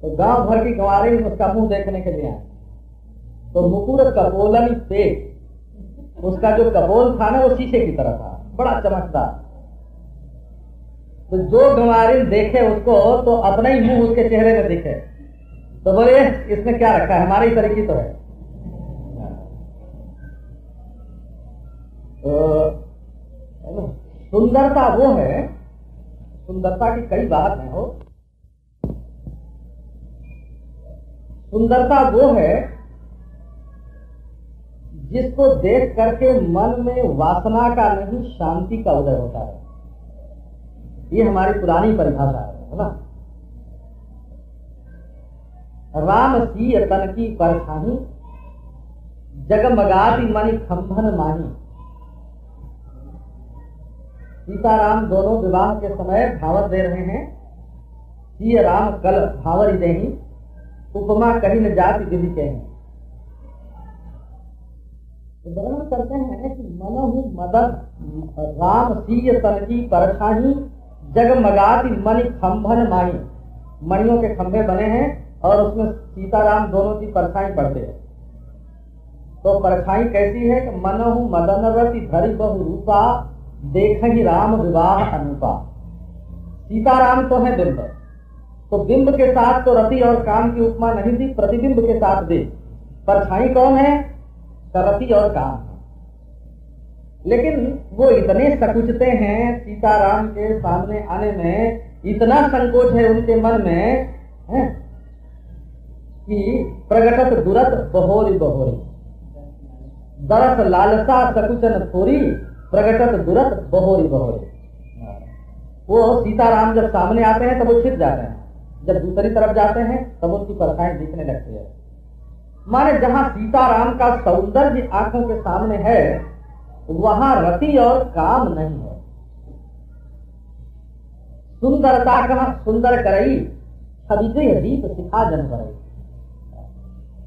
तो गांव भर की गंवारी उसका मुंह देखने के लिए आए। तो मुकुर कपोलन पेट, उसका जो कपोल था ना वो शीशे की तरह था, बड़ा चमकदार। तो जो गंवारी देखे उसको तो अपना ही मुंह उसके चेहरे में दिखे तो बोले इसमें क्या रखा है, हमारी तरीके तो है। सुंदरता वो है, सुंदरता की कई बात है हो। सुंदरता वो है जिसको देख करके मन में वासना का नहीं शांति का उदय होता है। ये हमारी पुरानी परिभाषा है ना। राम सी तन की परछाई, जगमगाती मणि खंभन माही। सीताराम दोनों विवाह के समय भावत दे रहे हैं। सिय राम कल भावरी देही, उपमा कही न जाति विधि के हैं। वर्णन करते हैं कि मनहु मदन राम सिय तन की परछाही, जगमगाती मणि खंभन माही। मणियों के खंभे बने हैं और उसमें सीताराम दोनों की परछाई पड़ते हैं। तो परछाई कैसी है कि मनहु मदन रति धरि बहु रूपा, देखहि राम विवाह अनुपा। सीताराम तो है बिंब, तो बिंब के साथ तो रति और काम की उपमा नहीं दी, प्रतिबिंब के साथ दी। परछाई कौन है? रति और काम है। लेकिन वो इतने सकुचते हैं, सीताराम के सामने आने में इतना संकोच है उनके मन में है कि प्रगटत दुरत बहोरी बहोरी, दरस लालसा सकुचन थोरी, प्रगटत दुरत बहोरी बहोरी। वो सीताराम जब सामने आते हैं तब वो छिप जाते हैं, जब दूसरी तरफ जाते हैं तब उसकी परछाई दिखने लगती है। माने जहाँ सीताराम का सौंदर्य आंखों के सामने है वहाँ रति और काम नहीं है। सुंदरता कहाँ सुंदर करई, छवि के दीप सिखा जन करई।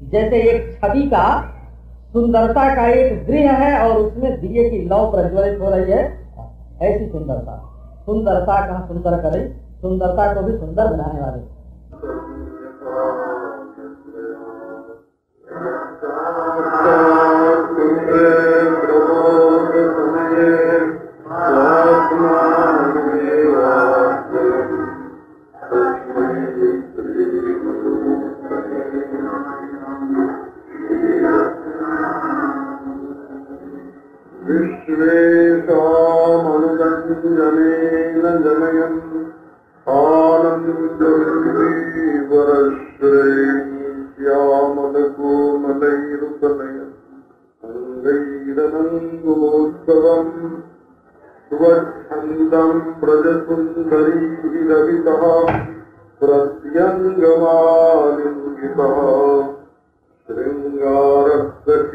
जैसे एक छवि का सुंदरता का एक गृह है और उसमें दिए की लौ प्रज्वलित हो रही है, ऐसी सुंदरता। सुंदरता कहाँ सुंदर करई, सुंदरता को भी सुंदर बनाने वाले। विश्वेशामनुरञ्जनेन जनयन् आनन्दश्यामलकोमलैरुपनयन् अङ्गैरनङ्गोत्सवम् स्वच्छन्दं ब्रजसुन्दरीरवितः प्रत्यङ्गमालिङ्गितः शृङ्गारः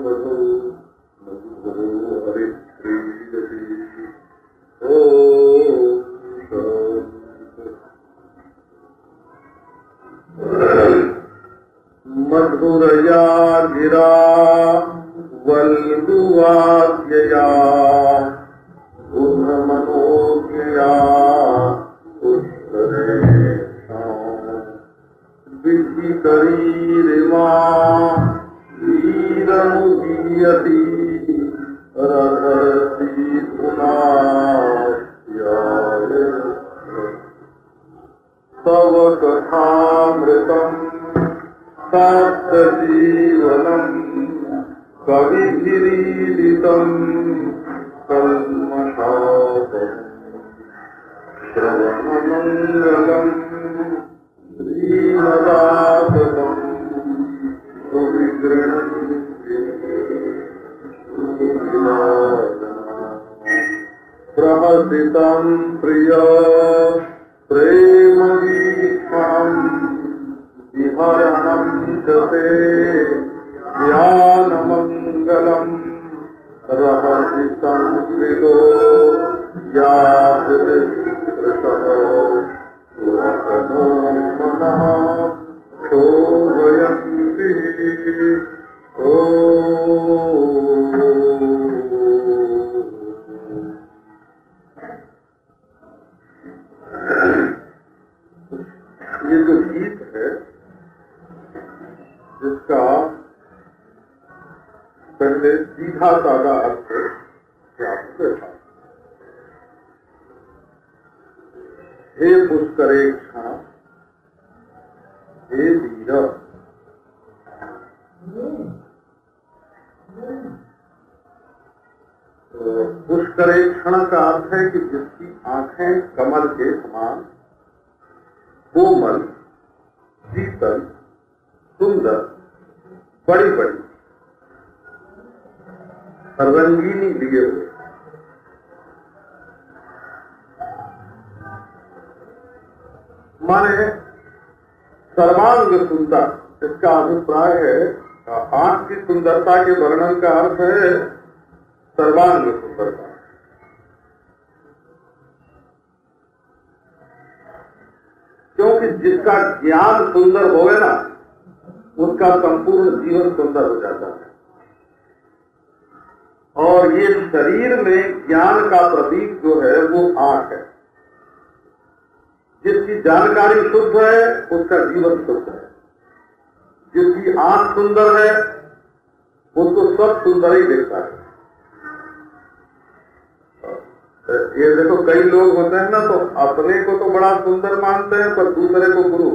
मधु हरिप्रीयते। मधुरया गिरा वल्गुवाद्यया गुणमनोज्ञया पुष्करेषां विधिकरीरिमा वीरमुदीयति रघरति पुनास्याय। तव कथामृतम् सप्तजीवनम् कविभिरीडितम् कल्मषापहम् श्रवणमङ्गलम् श्रीमदाततम् सुविगृह्णन्ति प्रहसितम् प्रिय प्रेमवीक्षणम् विहरणम् च ते ज्ञानमङ्गलम् रहसि संस्कृतो यादृशः पुरतनो मनः शोभयन्ति। ये जो गीत है जिसका पहले सीधा साधा अर्थ आपने देखा, हे पुष्करेक्षा हे वीर। पुष्करेक्षण का अर्थ है कि जिसकी आंखें कमल के समान कोमल, शीतल, सुंदर, बड़ी बड़ी, रंगीनी लिए हुए। माने सर्वांग सुंदर, इसका अभिप्राय है आंख की सुंदरता के वर्णन का अर्थ है सर्वांग सुंदरता। कि जिसका ज्ञान सुंदर होवे ना, उसका संपूर्ण जीवन सुंदर हो जाता है। और ये शरीर में ज्ञान का प्रतीक जो है वो आंख है। जिसकी जानकारी शुद्ध है उसका जीवन शुद्ध है। जिसकी आंख सुंदर है उसको सब सुंदर ही दिखता है। ये देखो, कई लोग होते हैं ना, तो अपने को तो बड़ा सुंदर मानते हैं पर दूसरे को गुरु।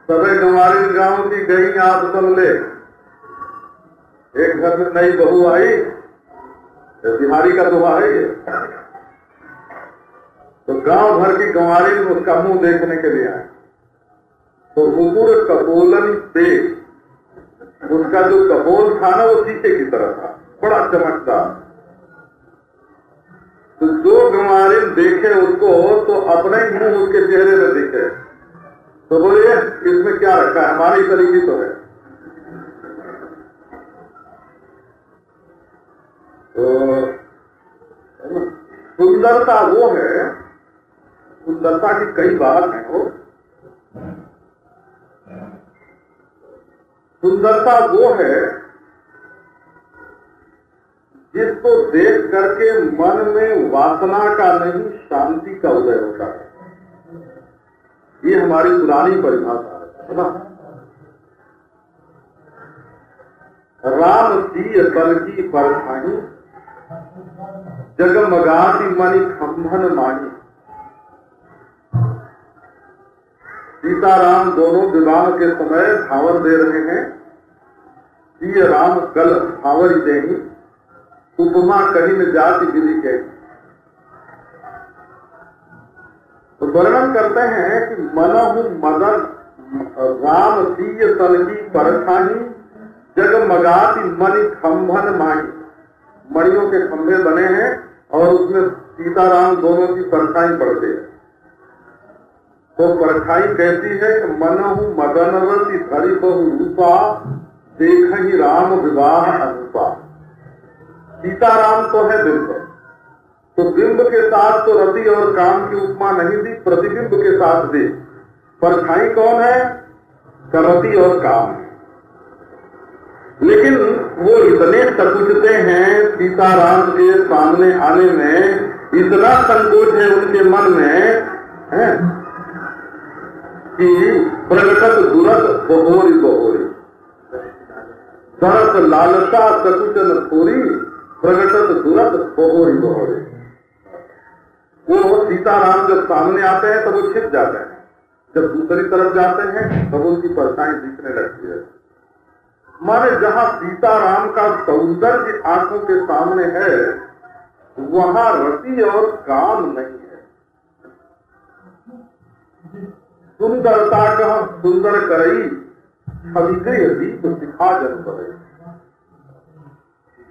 सबे गंवारी गांव की गई आप सुन ले। एक घर में नई बहू आई, बिहारी का दुआ है ये, तो गांव भर की गंवारी उसका मुंह देखने के लिए आए। तो मुकुर कपोलन पे उसका जो कपोल था ना, वो शीशे की तरह था, बड़ा चमकदार। तो जो गंवारी देखे उसको तो अपने ही मुंह उसके चेहरे में दिखे, तो बोले इसमें क्या रखा है, हमारी तरीके तो है। तो सुंदरता वो है, सुंदरता की कई बात है वो। सुंदरता वो है जिसको देख करके मन में वासना का नहीं, शांति का उदय होता है। ये हमारी पुरानी परिभाषा है ना। राम सी तल की परछाई, जगमगाती मणि खंभन माही। सीताराम दोनों विवाह के समय भावर दे रहे हैं। सिय राम कल भावर देही, उपमा कहीं न जाति विधि के। तो वर्णन करते हैं कि मनहु मदन राम सिय तल की परछाई, जगमगाती मणि खंभन माही। मणियों के खंभे बने हैं और उसमें सीताराम दोनों की परछाई पड़ते हैं। तो परछाई कहती है कि मनहु मदनवती धरि बहु रूपा, देख ही राम विवाह अनुपा। सीताराम तो है बिंब, तो बिंब के साथ तो रति और काम की उपमा नहीं दी, प्रतिबिंब के साथ दी। परछाई कौन है? रति और काम। लेकिन वो इतने सकुचते हैं, सीताराम के सामने आने में इतना संकोच है उनके मन में है कि प्रगटत दुरत बहोरी बहोरी, दरस लालसा सकुचन थोरी, प्रगटत दुरत बहोरी बहोरी। वो सीताराम जब सामने आते हैं तब वो छिप जाते हैं, जब दूसरी तरफ जाते हैं तब उनकी परछाई दिखने लगती है। माने जहां सीताराम का सौंदर्य आंखों के सामने है, वहां रति और काम नहीं है। सुंदरता का सुंदर करई, छवि दीप सिखा जन करे।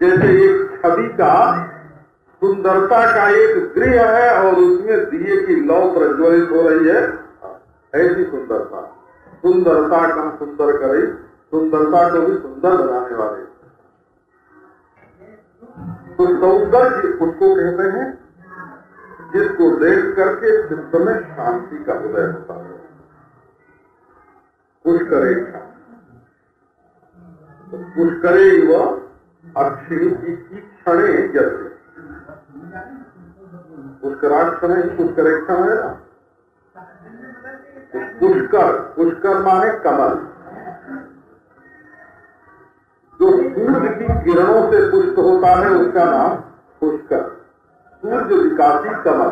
जैसे एक छवि का, सुंदरता का एक गृह है और उसमें दिए की लौ प्रज्वलित हो रही है, ऐसी सुंदरता। सुंदरता का सुंदर करई, सुंदरता को भी सुंदर बनाने वाले। तो सौंदर्य उसको कहते हैं जिसको देख करके चित्त में शांति का उदय होता है। पुष्करे पुष्करे व अक्षिणी की क्षणे जैसे पुष्कराक्षण है, पुष्करेक्षण है ना। पुष्कर, पुष्कर माने कमल। जो सूर्य की किरणों से पुष्ट होता है उसका नाम पुष्कर। सूर्य विकासी कमल।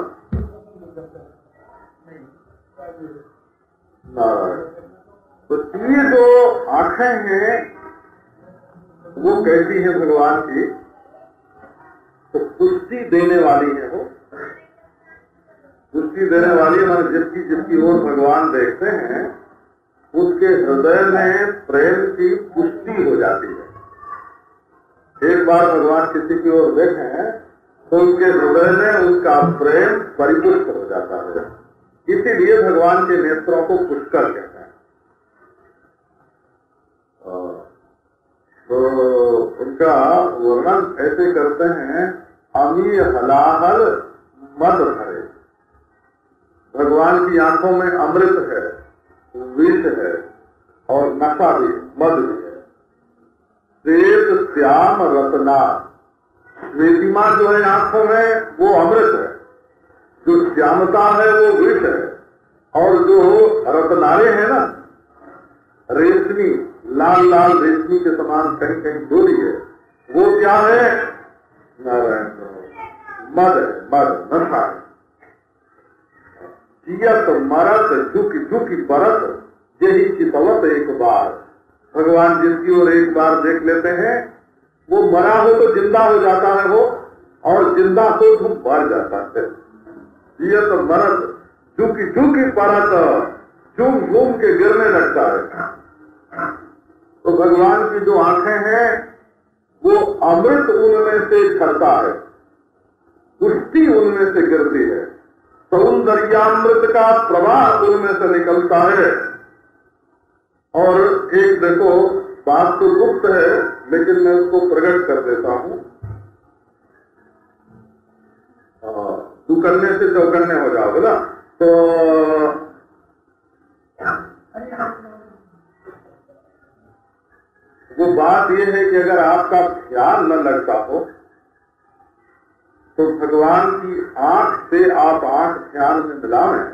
नारायण। तो ये जो आंखें हैं वो कैसी है भगवान की? तो पुष्टि देने वाली है वो। पुष्टि देने वाली मान जिसकी जिसकी ओर भगवान देखते हैं उसके हृदय में प्रेम की पुष्टि हो जाती है। एक बार भगवान किसी की ओर देखें तो उसके हृदय में उसका प्रेम परिपुष्ट हो जाता है। इसीलिए भगवान के नेत्रों को पुष्कर कहते हैं। तो उनका वर्णन ऐसे करते हैं, अमी हलाहल मद भरे। भगवान की आंखों में अमृत है, विष है और नशा भी, मद भी है। श्वेत श्याम रत्ना, श्वेतिमा जो है आंखों में वो अमृत है, जो श्यामता है वो विष है, और जो रत्नारे हैं ना, रेशमी, लाल लाल रेशमी के समान कहीं कहीं डोरी है, वो क्या है? नारायण मद है, मद नशा है। जियत मरत झुकी झुकी परत यही चितवत एक बार। भगवान जिसकी ओर एक बार देख लेते हैं, वो मरा हो तो जिंदा हो जाता है वो, और जिंदा हो तो मर जाता है। जियत मरत झुकी झुकी परत, झूम झूम के गिरने लगता है। तो भगवान की जो आंखें हैं वो अमृत उनमें से झरता है, पुष्टि उनमें से गिरती है, सौंदर्यामृत का प्रवाह उनमें से निकलता है। और एक देखो, बात तो गुप्त है लेकिन मैं उसको प्रकट कर देता हूं। तू करने से चौकन्ने हो जाओगे ना, तो वो बात ये है कि अगर आपका ख्याल न लगता हो तो भगवान की आंख से आप आंख ध्यान में मिलावें,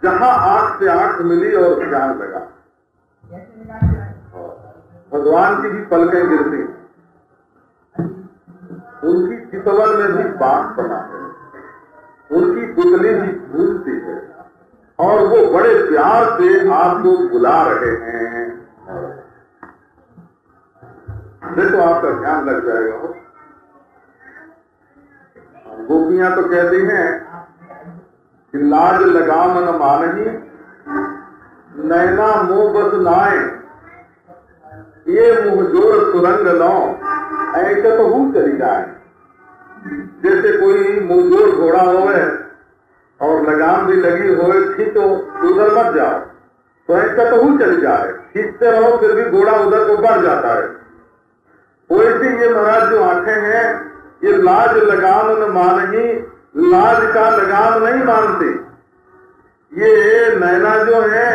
जहां आंख से आंख मिली और ध्यान लगा, भगवान की भी पलकें गिरती, उनकी चितवन में भी बात बना है, उनकी पुतली भी भूलती है, और वो बड़े प्यार से आपको बुला रहे हैं। देखो आपका ध्यान लग जाएगा। गोपियां तो कहती हैं कि लाज लगाम न मानही, नैना मुंह बस नाए, ये मुंह जोर सुरंग लो, ऐसे तो हूँ चली जाए। जैसे कोई मुंह जोर घोड़ा होवे और लगाम भी लगी होवे, खींचो उधर मत जाओ, तो ऐसा तो हूँ चली जाए, खींचते रहो फिर भी घोड़ा उधर को बढ़ जाता है। वैसे ये महाराज जो आंखें हैं, ये लाज लगाम न मानही, लाज का लगाम नहीं मानती। ये नैना जो है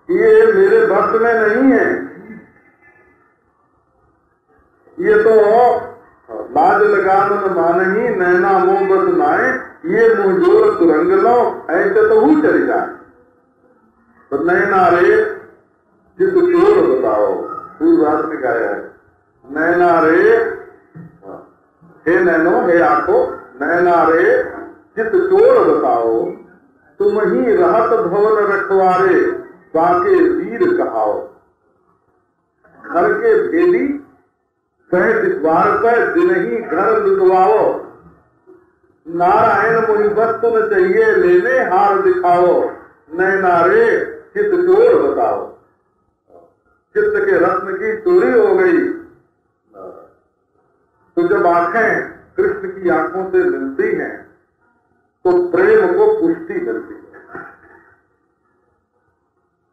ये मेरे भक्त में नहीं है, ये तो लाज लगाम न मानही, नैना मुंह बस नाए, ये मुंह जोर तुरंग लो, ऐसे तो हूँ चली जाए। तो नैना रे जिस चोर बताओ, पूर्वास ने गाया है, नैना रे, हे नैनो, हे आंखो, नैना रे जित चोर बताओ, तुम ही रहत भवन रखवारे, बाके वीर कहाओ। घर के भेदी कहे द्वार पर दिन ही घर लुटवाओ, नारायण मुनि बस तुम चाहिए लेने हार दिखाओ, नैना रे चित चोर बताओ। चित्त के रत्न की चोरी हो गई। तो जब आंखें कृष्ण की आंखों से मिलती हैं तो प्रेम को पुष्टि मिलती है।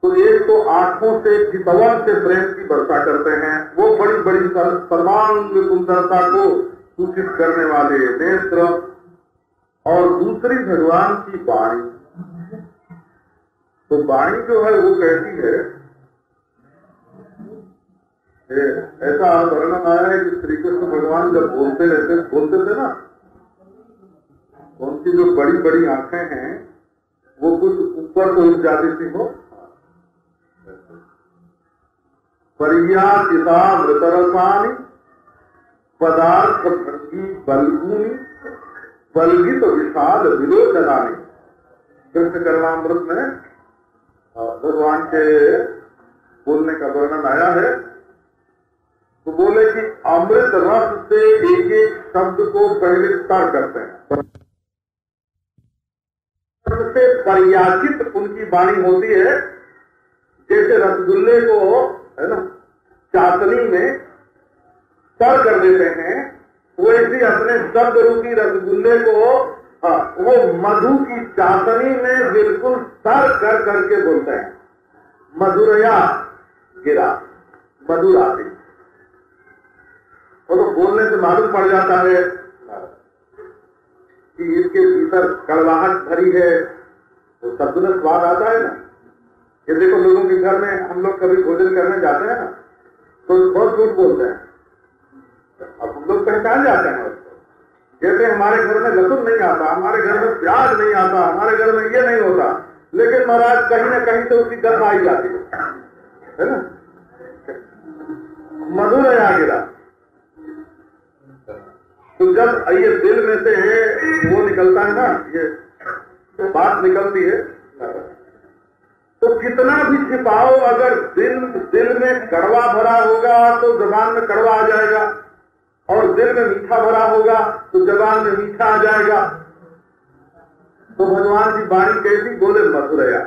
तो एक तो आंखों से चितवन से प्रेम की वर्षा करते हैं, वो बड़ी बड़ी सर्वांग सुंदरता को सूचित करने वाले नेत्र, और दूसरी भगवान की वाणी। तो वाणी जो है वो कहती है, ऐसा वर्णन आया है कि श्री कृष्ण भगवान जब बोलते थे ना, उनकी जो बड़ी बड़ी आंखें हैं वो कुछ ऊपर को उठ जाती थी। वो परिया चिता मृतरसानी, पदार्थ भंगी बलगुनी, बलगित विशाल विलोचनानी। कृष्ण करुणामृत में भगवान के बोलने का वर्णन आया है। तो बोले कि अमृत रस से एक एक शब्द को पहले तर करते हैं, से पर्याचित उनकी वाणी होती है। जैसे रसगुल्ले को है ना चाशनी में तर कर देते हैं, वैसे अपने शब्द रूपी रसगुल्ले को वो मधु की चाशनी में बिल्कुल तर कर करके बोलते हैं। मधुरया गिरा, मधुर आती, वो तो बोलने से मालूम पड़ जाता है। कि इसके भीतर कड़वाहट भरी है, तो शब्द में स्वाद आता है ना। ये देखो लोगों के घर में हम लोग कभी भोजन करने जाते हैं ना, तो बहुत झूठ बोलते हैं। अब हम लोग पहचान जाते हैं उसको, जैसे हमारे घर में लहसुन नहीं आता, हमारे घर में प्याज नहीं आता, हमारे घर में ये नहीं होता, लेकिन महाराज कहीं ना कहीं तो उसकी गंध आई जाती है ना। मधुर है आ गिरा, तो जब ये दिल में से वो निकलता है ना, ये बात निकलती है, तो कितना भी छिपाओ, अगर दिल में कड़वा भरा होगा तो जबान में कड़वा आ जाएगा, और दिल में मीठा भरा होगा तो जबान में मीठा आ जाएगा। तो भगवान की वाणी कैसी, बोले मधुरया,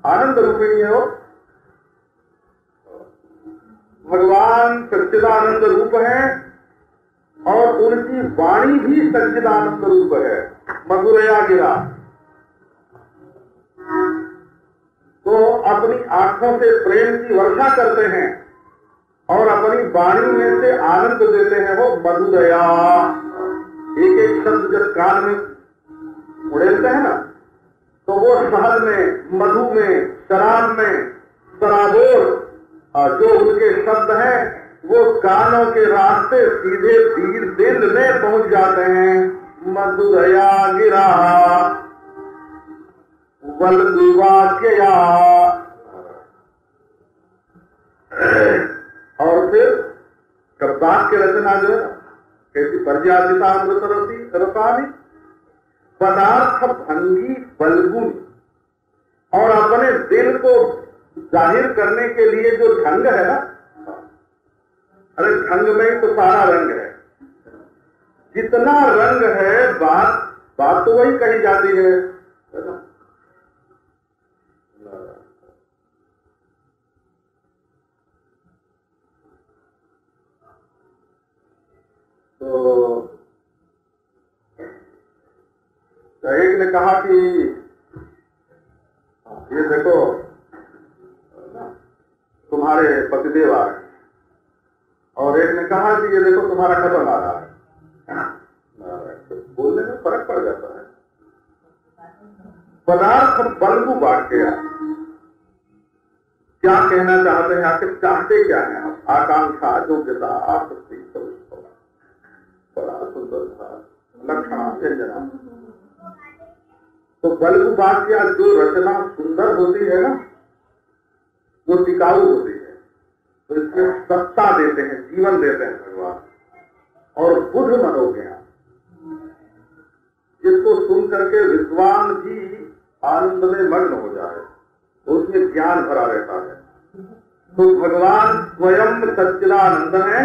आनंद रूपिणी है वो। भगवान सच्चिदानंद रूप है और उनकी वाणी भी सच्चिदानंद रूप है। मधुरया गिरा, तो अपनी आंखों से प्रेम की वर्षा करते हैं और अपनी वाणी में से आनंद देते हैं, वो मधुरया। एक एक शब्द जब कान में उड़ेलते हैं ना, तो वो शहद में, मधु में, शराब में, शराबोर जो उनके शब्द हैं, वो कानों के रास्ते सीधे दिल में पहुंच जाते हैं। मधुरया गिरा वल्लुवाक्यया, और फिर शब्दार्थ की रचना जो है कैसी, पर्यादिता रसानी पदार्थ भंगी बलगुनी, और अपने दिल को जाहिर करने के लिए जो ढंग है ना, अरे ढंग में ही तो सारा रंग है, जितना रंग है बात तो वही कही जाती है ना। तो एक ने कहा कि ये देखो तुम्हारे पतिदेव आ रहे, और एक ने कहा कि ये देखो तुम्हारा खत्म आ रहा है। तो बोलने में फर्क पड़ जाता है। पदार्थ बल को बांट के क्या कहना चाहते हैं, आखिर चाहते क्या है आप? आकांक्षा, योग्यता, आसक्ति, बड़ा सुंदर था, लक्षणा, व्यंजना। तो बल को बात किया, जो रचना सुंदर होती है ना, वो टिकाऊ होती है, तो इसमें सत्ता देते हैं, जीवन देते हैं भगवान। और बुद्ध मनोज्ञान, जिसको सुन करके विद्वान भी आनंद में मग्न हो जाए, उसमें ज्ञान भरा रहता है। तो भगवान स्वयं सच्चिदानंद है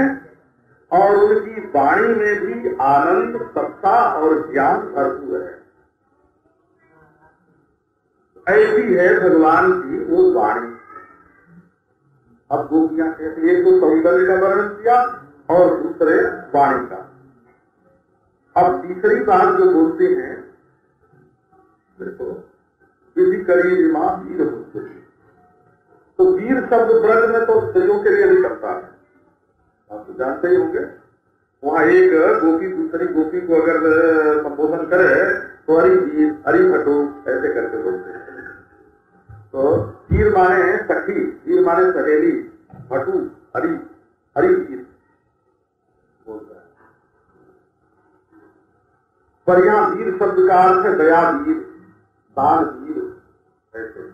और उनकी वाणी में भी आनंद, सत्ता और ज्ञान भरपूर है। ऐसी है भगवान की वो वाणी। अब गोपियां कहती है, एक तो सौंदर्य का वर्णन किया और दूसरे वाणी का। अब तीसरी बात जो बोलते हैं, देखो विधि करी मां वीर होते, तो वीर शब्द ब्रज में तो स्त्रियों के लिए भी करता है, आप तो जानते ही होंगे। वहां एक गोपी दूसरी गोपी को अगर संबोधन करे तो हरि वीर, हरि भटो ऐसे करके बोलते हैं। तो वीर माने सखी, वीर माने सहेली, भटू हरि, हरि वीर बोलता है। पर यहाँ वीर शब्द का अर्थ है दया वीर, दान वीर, ऐसे।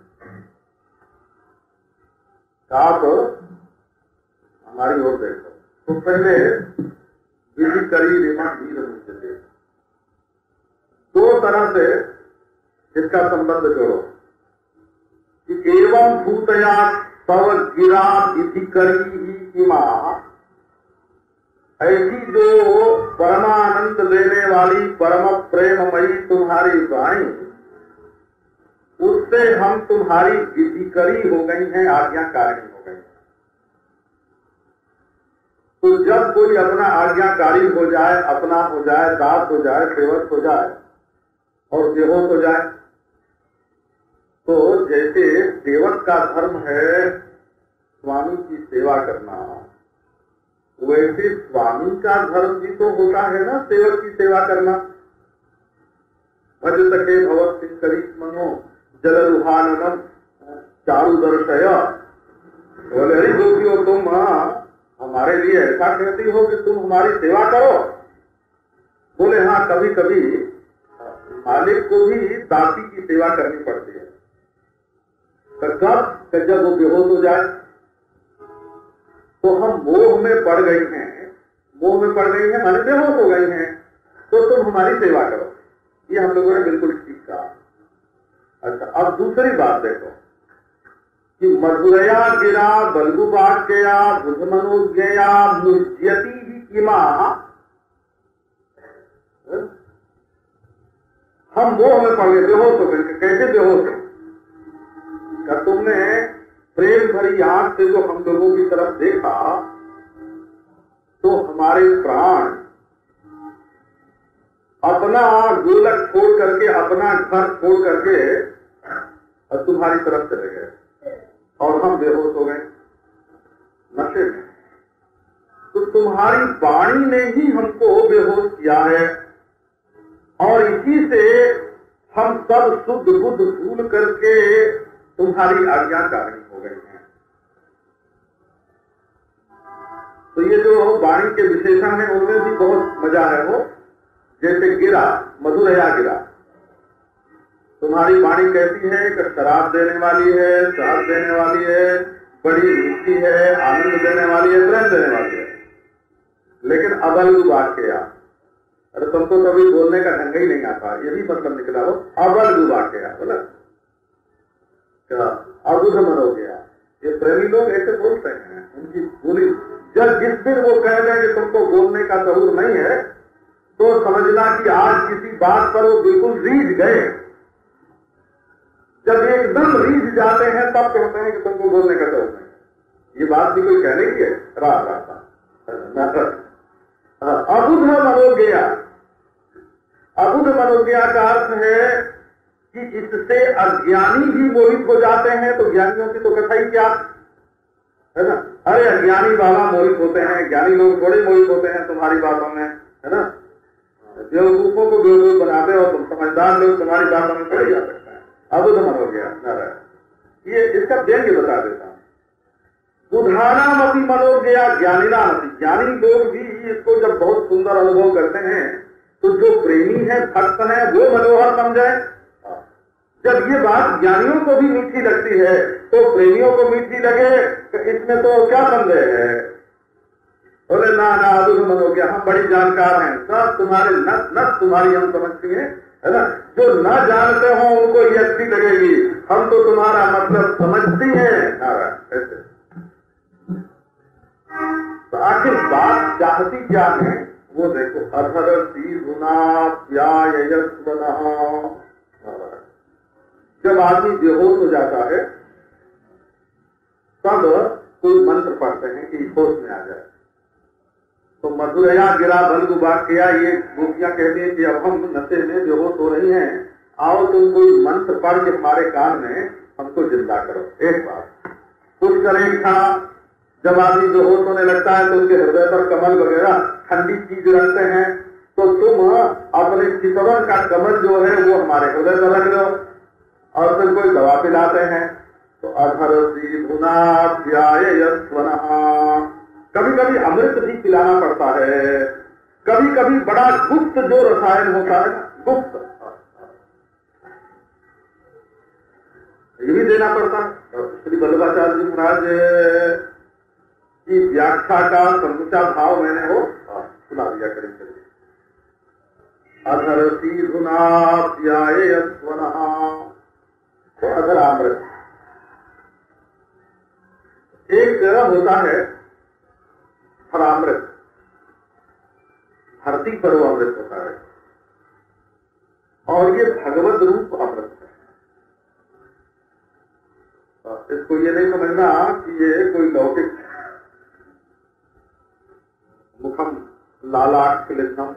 आप हमारी ओर देखो, तो पहले विधि करी रेमा वीर मुझे, दो तरह से इसका संबंध जोड़ो कि एवं भूतया तव गिरा विधि करी ही इमा, ऐसी जो परमानंद देने वाली परम प्रेममयी तुम्हारी वाणी, उससे हम तुम्हारी विधिकरी हो गई हैं, आज्ञाकारी हो गई। तो जब कोई अपना आज्ञाकारी हो जाए, अपना हो जाए, दास हो जाए, सेवक हो जाए और देवोत हो जाए, तो जैसे सेवक का धर्म है स्वामी की सेवा करना, वैसे स्वामी का धर्म भी तो होता है ना सेवक की सेवा करना। भज सके भवत सिंह करिश्मनो जलरुहाननम चारु दर्शय। बोले अरे गोपियों तुम हमारे लिए ऐसा कहती हो कि तुम हमारी सेवा करो। बोले हाँ, कभी कभी मालिक को भी दासी की सेवा करनी पड़ती है। कब जब वो बेहोश हो जाए तो हम मोह में पड़ गई हैं, मोह में पड़ गई हैं माने बेहोश हो गई हैं, तो तुम हमारी सेवा करो। ये हम लोगों ने बिल्कुल ठीक कहा। अच्छा, अब दूसरी बात देखो कि मधुरया गिरा बलगुबाक्यया बुधमनोज्ञया मुह्यति विकिमा। हम मोह में पड़ गए, बेहोश हो गए। कैसे बेहोश हो? क्या तुमने प्रेम भरी आंख से जो हम लोगों की तरफ देखा तो हमारे प्राण अपना गोलक छोड़ करके, अपना घर छोड़ करके और तुम्हारी तरफ चले गए और हम बेहोश हो गए नशे में। तो तुम्हारी वाणी ने ही हमको बेहोश किया है और इसी से हम सब शुद्ध बुद्ध भूल करके तुम्हारी आज्ञाकारी हो गए हैं। तो ये जो वाणी के विशेषण है उनमें भी बहुत मजा है। वो जैसे गिरा, मधुरया गिरा, तुम्हारी वाणी कैसी है कि शराब देने वाली है, साथ देने वाली है, बड़ी मीठी है, आनंद देने वाली है, प्रेम देने वाली है। लेकिन अबल वाक्या, अरे तुमको कभी बोलने का ढंग ही नहीं आता, ये भी मतलब निकला हो। अबल वाक्या बोला क्या अबुध मन हो गया। ये प्रेमी लोग ऐसे बोलते हैं, उनकी बोली जब जिस दिन वो कह रहे कि तुमको बोलने का जरूर नहीं है तो समझना कि आज किसी बात पर वो बिल्कुल रीझ गए। जब एकदम रीझ जाते हैं तब कहते हैं कि तुमको बोलने का जरूर नहीं। ये बात भी कोई कहने की है? रात अबुध मनोज्ञा, अबुध मनोज्ञा का अर्थ है कि इससे अज्ञानी भी मोहित हो जाते हैं। तो ज्ञानियों की तो कथा ही क्या है ना। अरे अज्ञानी बाबा मोहित होते हैं, ज्ञानी लोग थोड़े मोहित होते हैं तुम्हारी बातों में, है ना। बेवकूफों को बेवकूफ बनाते हो, तुम समझदार लोग तुम्हारी बातों में पड़े जा सकते हैं। अबुध मन हो गया। ये इसका व्यंग्य बता देता हूं। बुधानाम अपनी मनोज्ञा ज्ञानीनाम, ज्ञानी लोग भी इसको जब बहुत सुंदर अनुभव करते हैं तो जो प्रेमी है, भक्त है, वो मनोहर समझे। जब ये बात ज्ञानियों को भी मीठी लगती है तो प्रेमियों को मीठी लगे, इसमें तो क्या संदेह है। बोले ना ना अबुध मन हो गया, हम बड़ी जानकार हैं, सब तुम्हारे नस नस तुम्हारी हम समझती हैं, है ना। जो न जानते हो उनको ये अच्छी लगेगी, हम तो तुम्हारा मतलब समझती हैं। ऐसे तो आखिर बात चाहती क्या है वो देखो। अधर सी गुना प्यायस्वनः, जब आदमी बेहोश हो जाता है तब कोई मंत्र पढ़ते हैं कि होश में आ जाए। तो मधुरया गिरा बलगुबाक्या, ये गोपियां कहती हैं कि अब हम नशे में बेहोश हो रही हैं, आओ तुम कोई मंत्र पढ़ के हमारे कान में हमको जिंदा करो। एक बात पुष्कर एक था, जब आदमी बेहोश होने लगता है तो उसके हृदय पर कमल वगैरह ठंडी चीज रखते हैं, तो तुम अपने चितवन का कमल जो है वो हमारे हृदय पर रख दो और फिर कोई दवा पिलाते हैं। तो अधरसी भुना प्यायस्वनः, कभी कभी अमृत भी पिलाना पड़ता है, कभी कभी बड़ा गुप्त जो रसायन होता है, गुप्त ये भी देना पड़ता है। श्री वल्लभाचार्य जी महाराज की व्याख्या का समूचा भाव मैंने वो सुना दिया करीब करीब। अधरसी भुना प्यायस्वनः, तो अधर अमृत एक होता है हरामृत, धरती पर वो अमृत होता है, और ये भगवत रूप अमृत है। इसको ये नहीं समझना कि ये कोई लौकिक मुखम लालाट क्लिन्नम,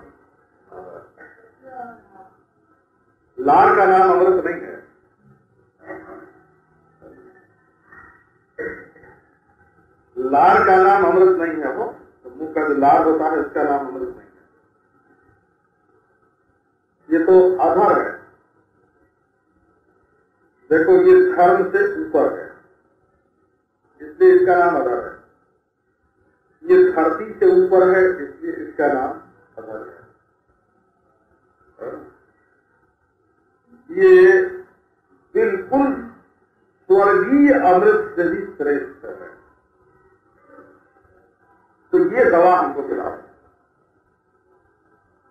लार का नाम अमृत नहीं है। लार का नाम अमृत नहीं है। वो तो मुंह का जो लार होता है उसका नाम अमृत नहीं है। ये तो अधर है, देखो ये धर्म से ऊपर है, इसलिए इसका नाम अधर है। ये धरती से ऊपर है, इसलिए इसका नाम अधर है। ये बिल्कुल स्वर्गीय अमृत से भी श्रेष्ठ है। तो ये दवा हमको पिलाओ,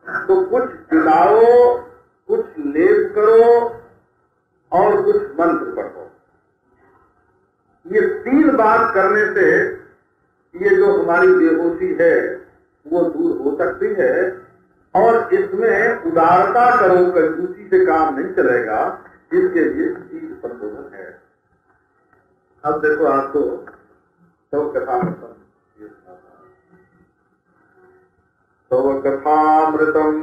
तो कुछ पिलाओ, कुछ लेप करो और कुछ मंत्र पढ़ो। ये 3 बात करने से ये जो हमारी बेहोशी है वो दूर हो सकती है। और इसमें उदारता करो, कंजूसी से काम नहीं चलेगा, इसके लिए चीज संबोधन है। अब देखो आपको सब कथामृतम कथामृतम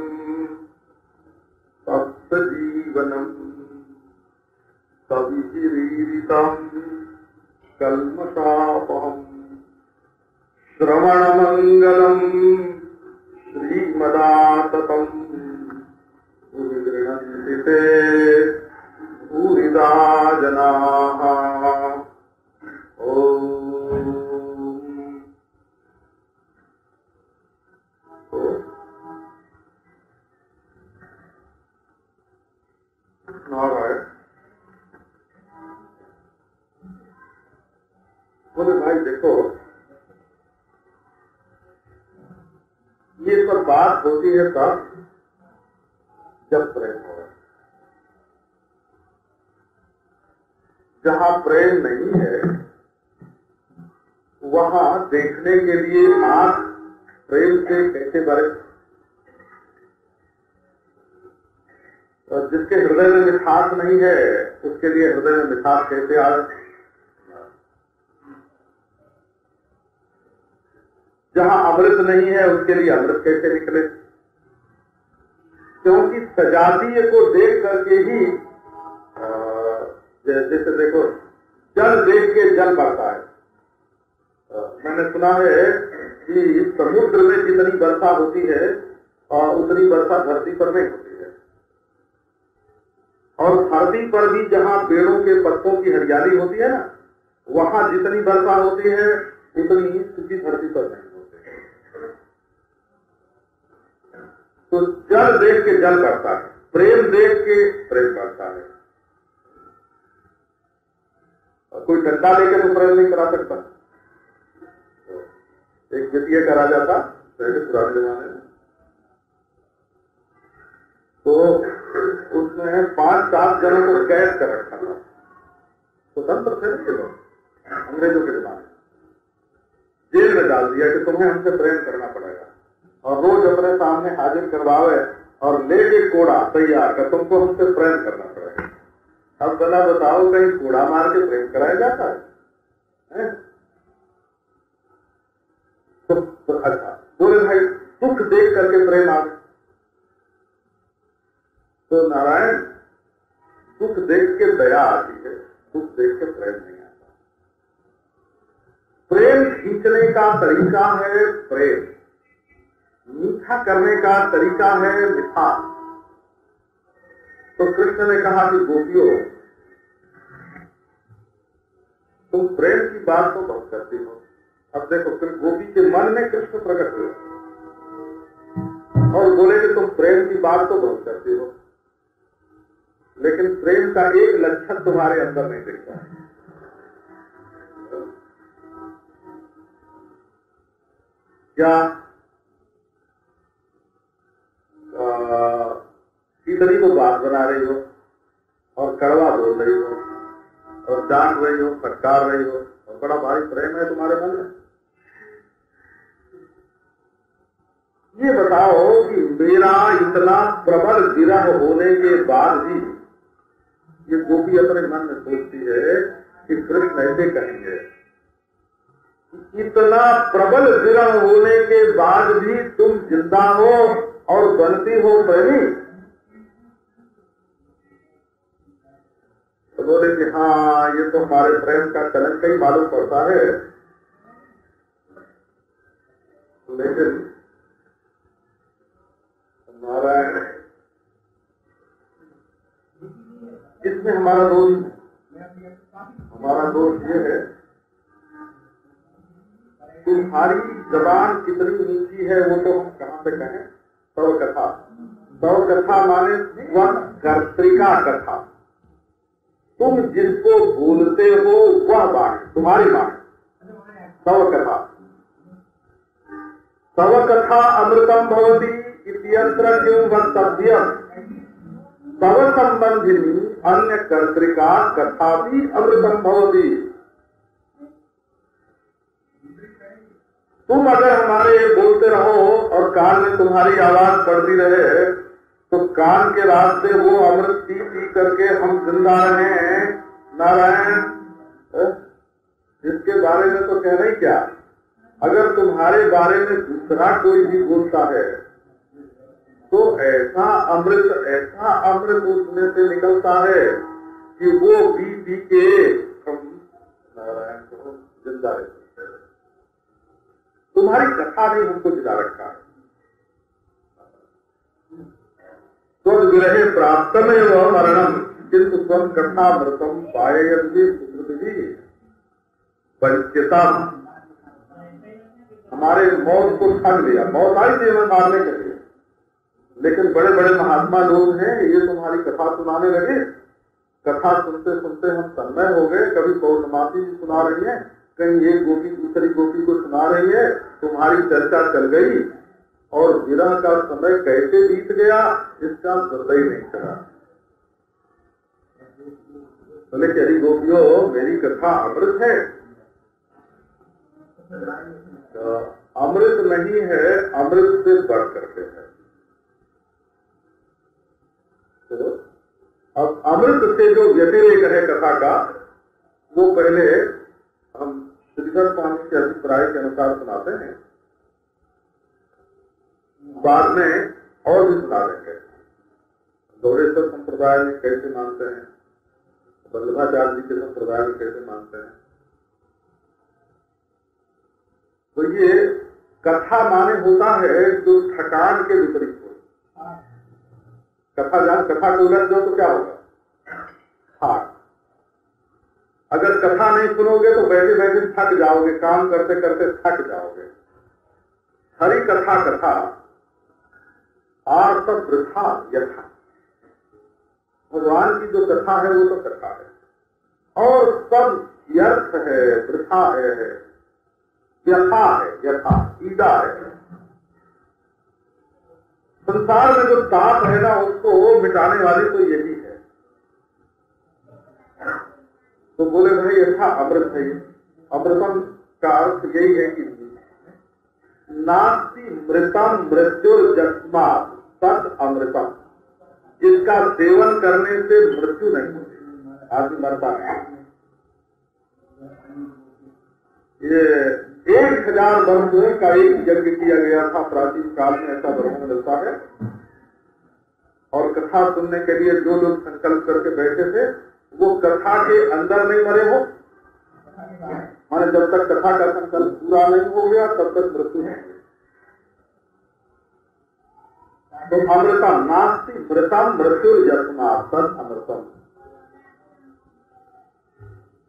सप्त जीवनम कविरीरितम कल्मषापहम श्रवणमंगलम श्रीमदाततम गृह्णन्ति ते भूरिदा जनाः। ओम नारायण। बोले भाई देखो, ये सब बात होती है तब जब प्रेम हो। जहां प्रेम नहीं है वहां देखने के लिए आंख प्रेम से कैसे भरे। और जिसके हृदय में मिठास नहीं है उसके लिए हृदय में मिठास कैसे आए। जहां अमृत नहीं है उसके लिए अमृत कैसे निकले। क्योंकि सजातीय को देख करके ही जैसे देखो जल देख के जल बढ़ता है। मैंने सुना है कि समुद्र में जितनी वर्षा होती है उतनी वर्षा धरती पर नहीं होती है। और धरती पर भी जहां पेड़ों के पत्तों की हरियाली होती है ना, वहां जितनी वर्षा होती है उतनी सूखी धरती पर नहीं होती है। तो जल देख के जल बढ़ता है, प्रेम देख के प्रेम बढ़ता है। कोई डंडा लेके तो प्रेम नहीं करा सकता। एक वित्तीय का राजा था पहले पुराने जमाने में, तो उसने 5-7 जनों को कैद कर रखा था। स्वतंत्र थे ना ये लोग, अंग्रेजों के जमाने में जेल में डाल दिया कि तुम्हें हमसे प्रेम करना पड़ेगा और रोज अपने सामने हाजिर करवावे और लेके कोड़ा तैयार कर तुमको हमसे प्रेम करना पड़ेगा। अब भला बताओ कहीं कूड़ा मार के प्रेम कराया जाता है? तो अच्छा बोले भाई सुख देख करके प्रेम आ गया। तो नारायण सुख देख के दया आती है, सुख देख के प्रेम नहीं आता। प्रेम खींचने का तरीका है प्रेम, मीठा करने का तरीका है मिठास। तो कृष्ण ने कहा कि गोपियों तुम प्रेम की बात तो बहुत करती हो। अब देखो फिर गोपी के मन में कृष्ण प्रकट हुए और बोले कि तुम प्रेम की बात तो बहुत करती हो, लेकिन प्रेम का एक लक्षण तुम्हारे अंदर नहीं दिखता है। क्या इतनी को बात बना रही हो और कड़वा बोल रही हो और डांट रही हो, फटकार रही हो और बड़ा भारी प्रेम है तुम्हारे मन में। ये बताओ कि मेरा इतना प्रबल विरह होने के बाद भी ये गोपी अपने मन में सोचती है कि कृष्ण ऐसे कहेंगे, इतना प्रबल विरह होने के बाद भी तुम जिंदा हो और बनती हो प्रेमी। तो बोले कि हाँ ये तो हमारे प्रेम का कलंक ही मालूम पड़ता है, लेकिन नारायण इसमें हमारा दोष है। हमारा दोष ये है, तुम्हारी जबान कितनी मीठी है वो तो हम कहाँ से कहें। तव कथा, तव कथा माने कर्तिका कथा, तुम जिसको बोलते हो वह वाणी, तुम्हारी वाणी। तव कथा, तव कथा अमृतम भवति इत्यत्र क्यों वक्तव्यम्, तव संबंधिनी अन्य कर्तिका कथा भी अमृतम भवति। तुम अगर हमारे बोलते रहो और कान में तुम्हारी आवाज पड़ती रहे तो कान के रास्ते वो अमृत पी पी करके हम जिंदा रहे। नारायण, इसके बारे में तो कहना ही क्या। अगर तुम्हारे बारे में दूसरा कोई भी बोलता है तो ऐसा अमृत उसमें से निकलता है कि वो पी पी के हम नारायण को जिंदा रहते। तुम्हारी कथा ने हमको जिला रखा है। स्वर्ग विरहे प्राप्तमेव मरणम किंतु स्वर्ग कथा मृतम पाययन्ति सुकृतिः परिचितम्। हमारे मौत को ठग लिया, मौत आई थी हमें मारने के लिए, लेकिन बड़े बड़े महात्मा लोग हैं, ये तुम्हारी कथा सुनाने लगे। कथा सुनते सुनते हम तन्मय हो गए। कभी पौर्णमासी जी सुना रही है, कहीं एक गोपी दूसरी गोपी को सुना रही है, तुम्हारी चर्चा चल गई और विरह का समय कैसे बीत गया इसका पता ही नहीं चला। बोले कि अरे गोपियों, मेरी कथा अमृत है। तो अमृत नहीं है, अमृत से बढ़ करके है। तो अब अमृत से जो व्यतिरेक है कथा का, वो पहले हम श्रीधर स्वामी के अभिप्राय के अनुसार सुनाते हैं, बाद में और भी सुना देंगे। गौरेश्वर संप्रदाय में कैसे मानते हैं, वल्लभाचार्य जी के संप्रदाय में कैसे मानते हैं। तो ये कथा माने होता है जो थकान के विपरीत हो। कथा को उलट दो तो क्या होगा, थाक। अगर कथा नहीं सुनोगे तो बैठे बैठे थक जाओगे, काम करते करते थक जाओगे। हरी कथा कथा आर्त वृथा यथा, भगवान की जो कथा है वो तो कथा है और सब व्यर्थ है, वृथा है, व्यथा है, यथा पीड़ा है। संसार में जो ताप है ना उसको मिटाने वाली तो यही है। तो बोले भाई यथा अमृत है। अमृतम का अर्थ यही है कि नास्ति मृतम मृत्युर्जस्मात् तत् अमृतम, जिसका सेवन करने से मृत्यु नहीं होती, आदमी मरता नहीं। ये 1000 वर्षों का एक यज्ञ किया गया था प्राचीन काल में, ऐसा वर्णन मिलता है। और कथा सुनने के लिए जो लोग संकल्प करके बैठे थे वो कथा के अंदर नहीं मरे हो, माने जब तक कथा का संकल्प पूरा नहीं हो गया तब तक मृत्यु नहीं हुई। तो अमृतम नास्ति मृतम मृत्युर्जस्मात् तत् अमृतम।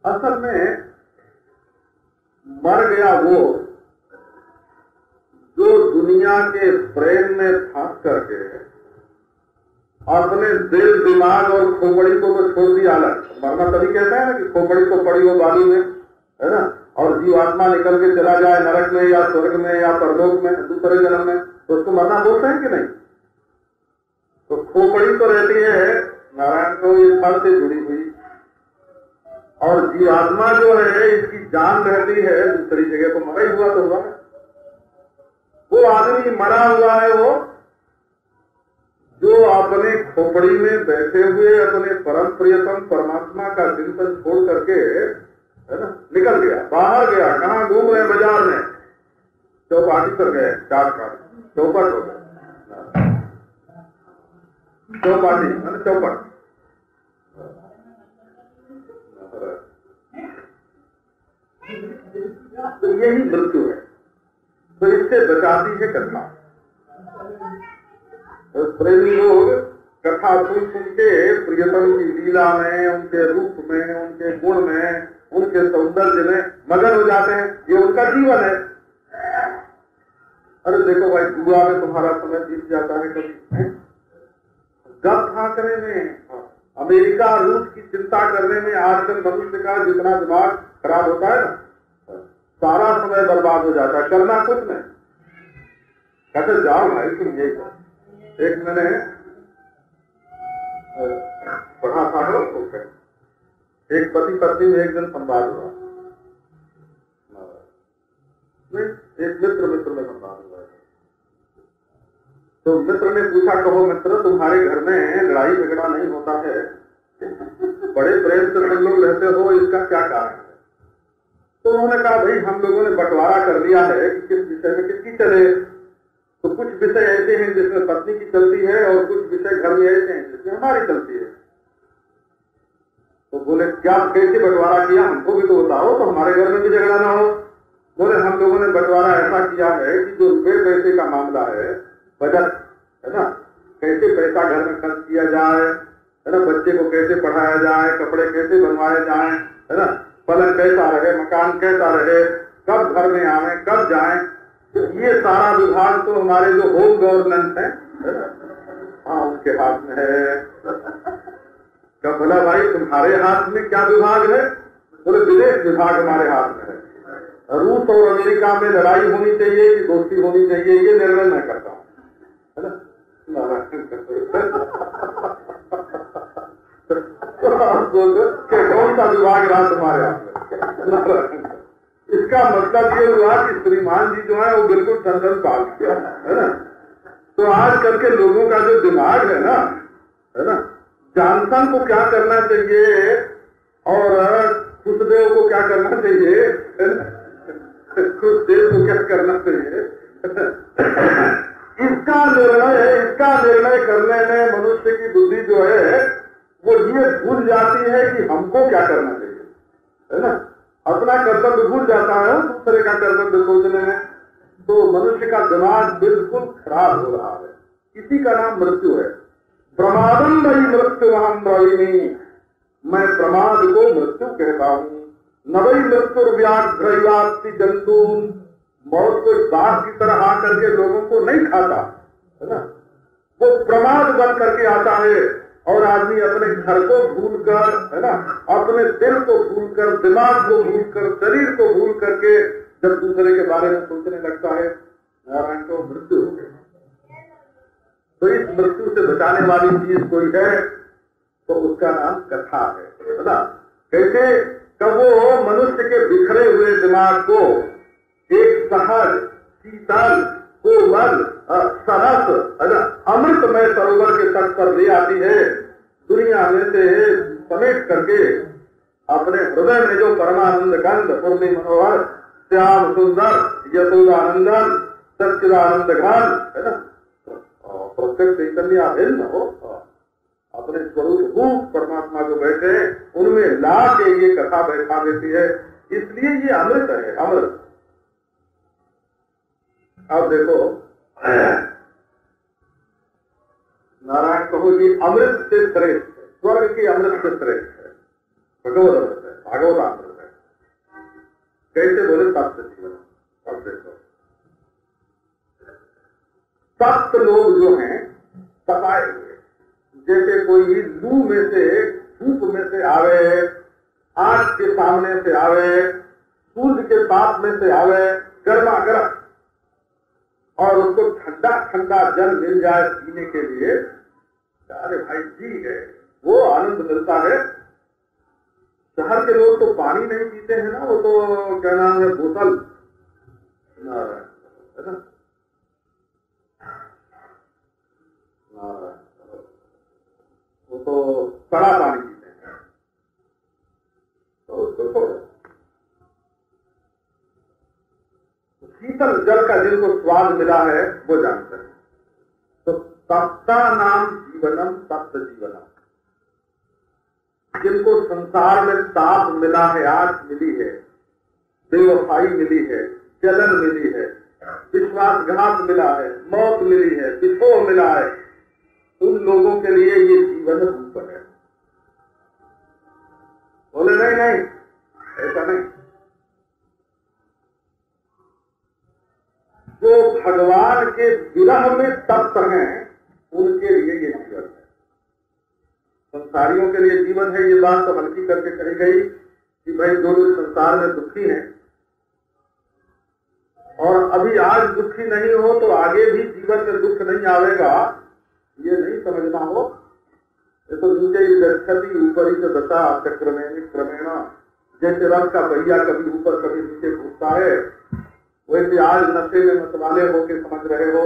असल में मर गया वो जो दुनिया के प्रेम में फंस करके अपने दिल दिमाग और खोपड़ी को तो छोड़ दिया अलग। मरना तभी कहते हैं ना कि खोपड़ी तो पड़ी हो बालू में, है ना, और जीवात्मा निकल के चला जाए नरक में या स्वर्ग में या परलोक में दूसरे जन्म में, तो उसको मरना बोलते हैं कि नहीं। तो खोपड़ी तो रहती है नारायण को ये फल से जुड़ी हुई, और जीवात्मा जो है इसकी जान रहती है दूसरी जगह। तो मरा ही हुआ तो हुआ, वो आदमी मरा हुआ है वो जो अपने खोपड़ी में बैठे हुए अपने परम प्रियतम परमात्मा का चिंतन छोड़ करके, है ना, निकल गया, बाहर गया। कहाँ घूम रहे, बाजार में, चौपाटी पर गए, चाट पाटी, चौपट हो गए, चौपाटी मैंने चौपट। तो यही मृत्यु है। तो इससे बचाती है कथा। तो प्रेमी लोग कथा सुन सुन के प्रियतम की लीला में, उनके रूप में, उनके गुण में, उनके सौंदर्य में मगन हो जाते हैं, ये उनका जीवन है। अरे देखो भाई, जुआ में तुम्हारा समय बीत जाता है कभी, गप फांकने में, अमेरिका रूस की चिंता करने में आजकल मनुष्य का जितना दिमाग खराब होता है ना, सारा समय बर्बाद हो जाता है, करना कुछ नहीं। कहते जाओ भाई तुम यही कर। एक मैंने पढ़ा था, एक पति पत्नी में एक दिन संवाद हुआ, एक मित्र में संवाद हुआ। तो मित्र ने पूछा, कहो मित्र, तुम्हारे घर में लड़ाई झगड़ा नहीं होता है, बड़े प्रेम से तुम लोग रहते हो, इसका क्या कारण है? तो उन्होंने कहा, भाई हम लोगों ने बंटवारा कर लिया है कि किस विषय में किसकी चले। तो कुछ विषय ऐसे हैं जिसमें पत्नी की चलती है और कुछ विषय घर में ऐसे हैं जिसमें हमारी चलती है। तो बोले, क्या कैसे बंटवारा किया, हमको भी तो बताओ, तो हमारे घर में भी झगड़ा ना हो। बोले, हम लोगों ने बंटवारा ऐसा किया है कि जो रुपये पैसे का मामला है, बजट है ना, कैसे पैसा घर में खर्च किया जाए, है ना, बच्चे को कैसे पढ़ाया जाए, कपड़े कैसे बनवाए जाए, है ना, पलंग कैसा रहे, मकान कैसा रहे, कब घर में आवे, कब जाए, तो ये सारा विभाग तो हमारे जो होम गवर्नेंस है ना, हाँ, उसके हाथ में है। कब बोला, भाई तुम्हारे हाथ में क्या विभाग है? बोले, विदेश विभाग हमारे हाथ में है। रूस और अमेरिका में लड़ाई होनी चाहिए कि दोस्ती होनी चाहिए, ये निर्णय मैं करता हूँ, है ना। कौन सा विभाग रहा तुम्हारे हाथ में? इसका मतलब ये हुआ कि श्रीमान जी जो है वो बिल्कुल ठंडन पाल किया, है ना। तो आजकल के लोगों का जो दिमाग है ना, जॉनसन को क्या करना चाहिए और खुशदेव को क्या करना चाहिए, खुशदेव को क्या करना चाहिए, इसका निर्णय करने में मनुष्य की बुद्धि जो है वो ये भूल जाती है कि हमको क्या करना चाहिए, है ना। अपना कर्तव्य भूल जाता है दूसरे का कर्तव्य सोचने में। तो मनुष्य का दिमाग बिल्कुल खराब हो रहा है। इसी का नाम मृत्यु है। प्रमादम वही मृत्यु हम ब्रवीमी, मैं प्रमाद को मृत्यु कहता हूँ। नवई मृत्यु व्याघ्रवास्ति जंतून, मौत को बाघ की तरह आकर के लोगों को नहीं खाता, है ना, वो प्रमाद बन करके आता है। और आदमी अपने घर को भूलकर, है ना, अपने दिल को भूलकर, दिमाग को भूलकर, शरीर को भूल करके जब दूसरे के बारे में सोचने लगता है, नारायण को मृत्यु हो गई। तो इस मृत्यु से बचाने वाली चीज कोई है तो उसका नाम कथा है ना। कैसे कब वो मनुष्य के बिखरे हुए दिमाग को एक सहज, शीतल, कोमल, सरस, अमृतमय सरोवर के तट पर ले आती है, दुनिया में से समेट करके अपने हृदय में जो परमानंद गंध, पूर्णि मनोहर, श्याम सुंदर, यशोदानंदन, सच्चिदानंद घन, है ना, प्रत्यक्ष चैतन्य अभिन्न हो, अपने स्वरूप भूत परमात्मा जो बैठे उनमें ला के ये कथा बैठा देती है। इसलिए ये अमृत है, अमृत। अब देखो, नारायण कहो ये अमृत से श्रेष्ठ है, स्वर्ग की अमृत से श्रेष्ठ है, भगवत अमृत है, भागवत अमृत है। कैसे बोले? सत्य जीवन। अब देखो, सप्त लोग जो हैं सताए हुए, जैसे कोई लू में से, धूप में से आवे, आग के सामने से आवे, सूर्य के ताप में से आवे, गर्मा गर्म, और उसको ठंडा ठंडा जल मिल जाए पीने के लिए, अरे भाई जी है, वो आनंद मिलता है। शहर के लोग तो पानी नहीं पीते हैं ना, वो तो क्या नाम है, बोतल, है ना, वो तो सड़ा पानी पीते हैं, तो उसको छोड़ो। शीतल जल का जिनको स्वाद मिला है वो जानते हैं। तो तप्ता नाम जीवनम तप्त जीवनम, जिनको संसार में ताप मिला है, आग मिली है, बेवफाई मिली है, जलन मिली है, विश्वासघात मिला है, मौत मिली है, विछोह मिला है, उन लोगों के लिए ये जीवन रूप है। बोले नहीं नहीं, ऐसा नहीं। जो भगवान के विरह में तप्त हैं उनके लिए ये जीवन है। संसारियों के लिए जीवन है, ये बात तो हल्की करके कही गई कि भाई जो लोग संसार में दुखी हैं और अभी आज दुखी नहीं हो तो आगे भी जीवन में दुख नहीं आवेगा, ये नहीं समझना हो। ये तो नीचे ही गच्छति ऊपर ही से दशा चक्रमेण क्रमेण, जैसे रथ का पहिया कभी ऊपर कभी नीचे घूमता है, वैसे आज नशे में मतवाले होके समझ रहे हो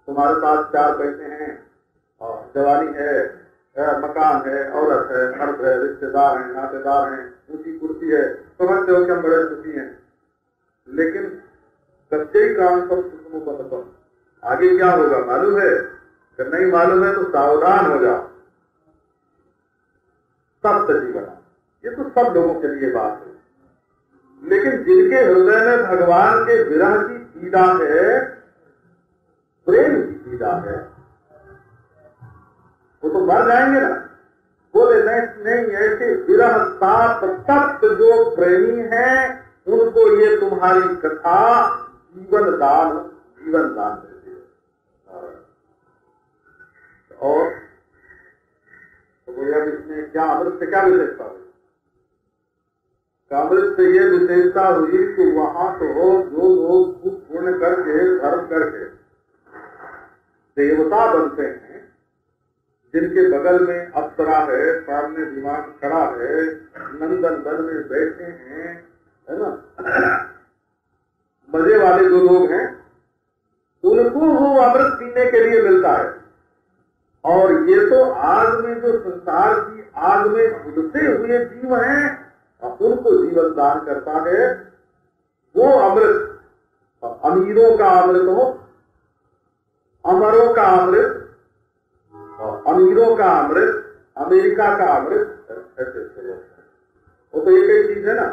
तुम्हारे पास 4 पैसे हैं और जवानी है, मकान है, औरत है, मर्द है, रिश्तेदार हैं, नातेदार हैं, ऊंची कुर्सी है, समझते हो कि हम बड़े सुखी हैं। लेकिन सच्चे काम सब सुखमु बनता, आगे क्या होगा मालूम है? अगर नहीं मालूम है तो सावधान हो जाओ। सप्त जीवन, ये तो सब लोगों के लिए बात है। लेकिन जिनके हृदय में भगवान के विरह की पीड़ा है, प्रेम की पीड़ा है, वो तो मर जाएंगे ना। बोले नहीं, ऐसे विरह ताप तप्त जो प्रेमी हैं उनको ये तुम्हारी कथा जीवन दान देती है। और तो भैया इसमें क्या अमृत से क्या विशेषता हुई? अमृत से ये विशेषता हुई कि वहां तो जो लोग खूब पुण्य करके धर्म करके देवता बनते हैं, जिनके बगल में अप्सरा है, सामने विमान खड़ा है, नंदन वन में बैठे हैं, है ना, मजे वाले जो लोग हैं, उनको वो अमृत पीने के लिए मिलता है। और ये तो आग में जो संसार की आग में घुलते हुए जीव हैं, उनको जीवन दान करता है वो अमृत। अमीरों का अमृत हो, अमरों का अमृत, अमीरों का अमृत, अमेरिका का अमृत, ऐसे वो तो एक ही चीज है ना।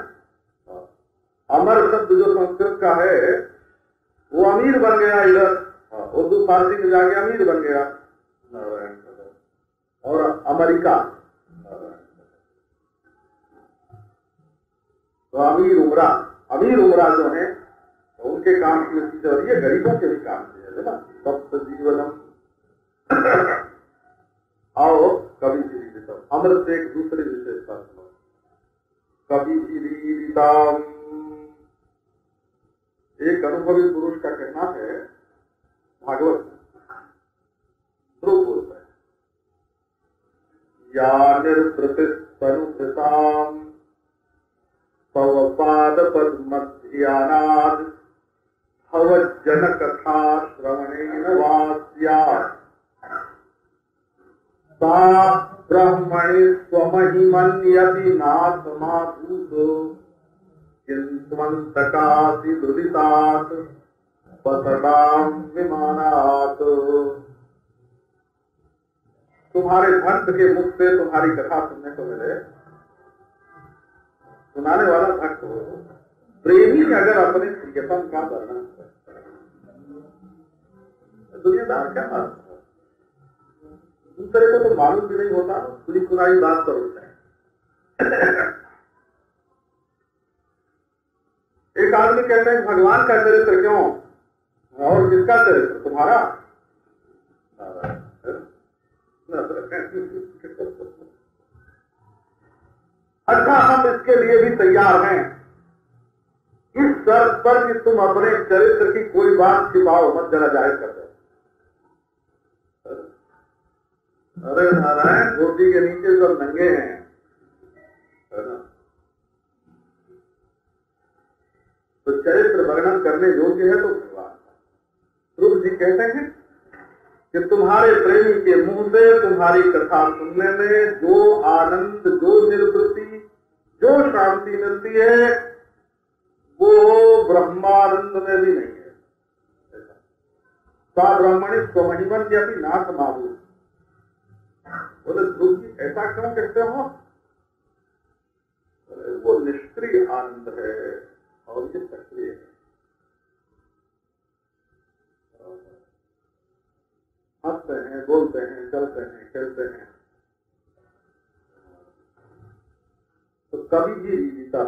अमर शब्द जो संस्कृत का है वो अमीर बन गया, इधर उर्दू फारसी में जाके अमीर बन गया। और अमेरिका तो अमीर उमरा जो है तो उनके काम की चीज हो रही है, गरीबों के भी काम की है ना। सप्त जीवनम आओ कवि जीवितम, अमृत से एक दूसरी विशेषता सुनो। कवि जीवितम, एक अनुभवी पुरुष का कहना है, भागवत ध्रुव बोलता है, या निर्वृतिस्तनुभृताम तव पाद पद्मध्यानाद भवज्जन कथा श्रवणेन वास्यात् सा ब्रह्मणि स्वमहिमन्यति नात्माभूतो किंत्वन्तकासि दुरितात् पतताम् विमानात्। तुम्हारे भक्त के मुख से तुम्हारी कथा सुनने को मिले, सुनाने वाला भक्त हो, प्रेमी अगर अपने प्रियतम का वर्णन करे, दुनियादार क्या मालूम, दूसरे को तो मालूम भी नहीं होता, सुनी सुनाई बात कर उठते हैं। एक आदमी कहते हैं भगवान का चरित्र क्यों, और किसका चरित्र, तुम्हारा? अच्छा, हम इसके लिए भी तैयार हैं, इस शर्त पर कि तुम अपने चरित्र की कोई बात छिपाओ मत, जरा जाहिर कर दो। अरे नारायण, धोती के नीचे सब नंगे हैं, है ना। तो चरित्र वर्णन करने योग्य है तो भगवान। ध्रुव जी कहते हैं कि तुम्हारे प्रेमी के मुंह से तुम्हारी कथा सुनने में जो आनंद, जो निर्वृत्ति, जो शांति मिलती है वो ब्रह्मानंद में भी नहीं है। सा ब्रह्मणि स्वमहिमन्यति नात्माभूतो। बोले ध्रुव जी ऐसा क्यों कहते हो? वो निष्क्रिय आनंद है और ये सक्रिय है। हंसते हैं, बोलते हैं, चलते हैं, खेलते हैं। तो कभी भी जीविता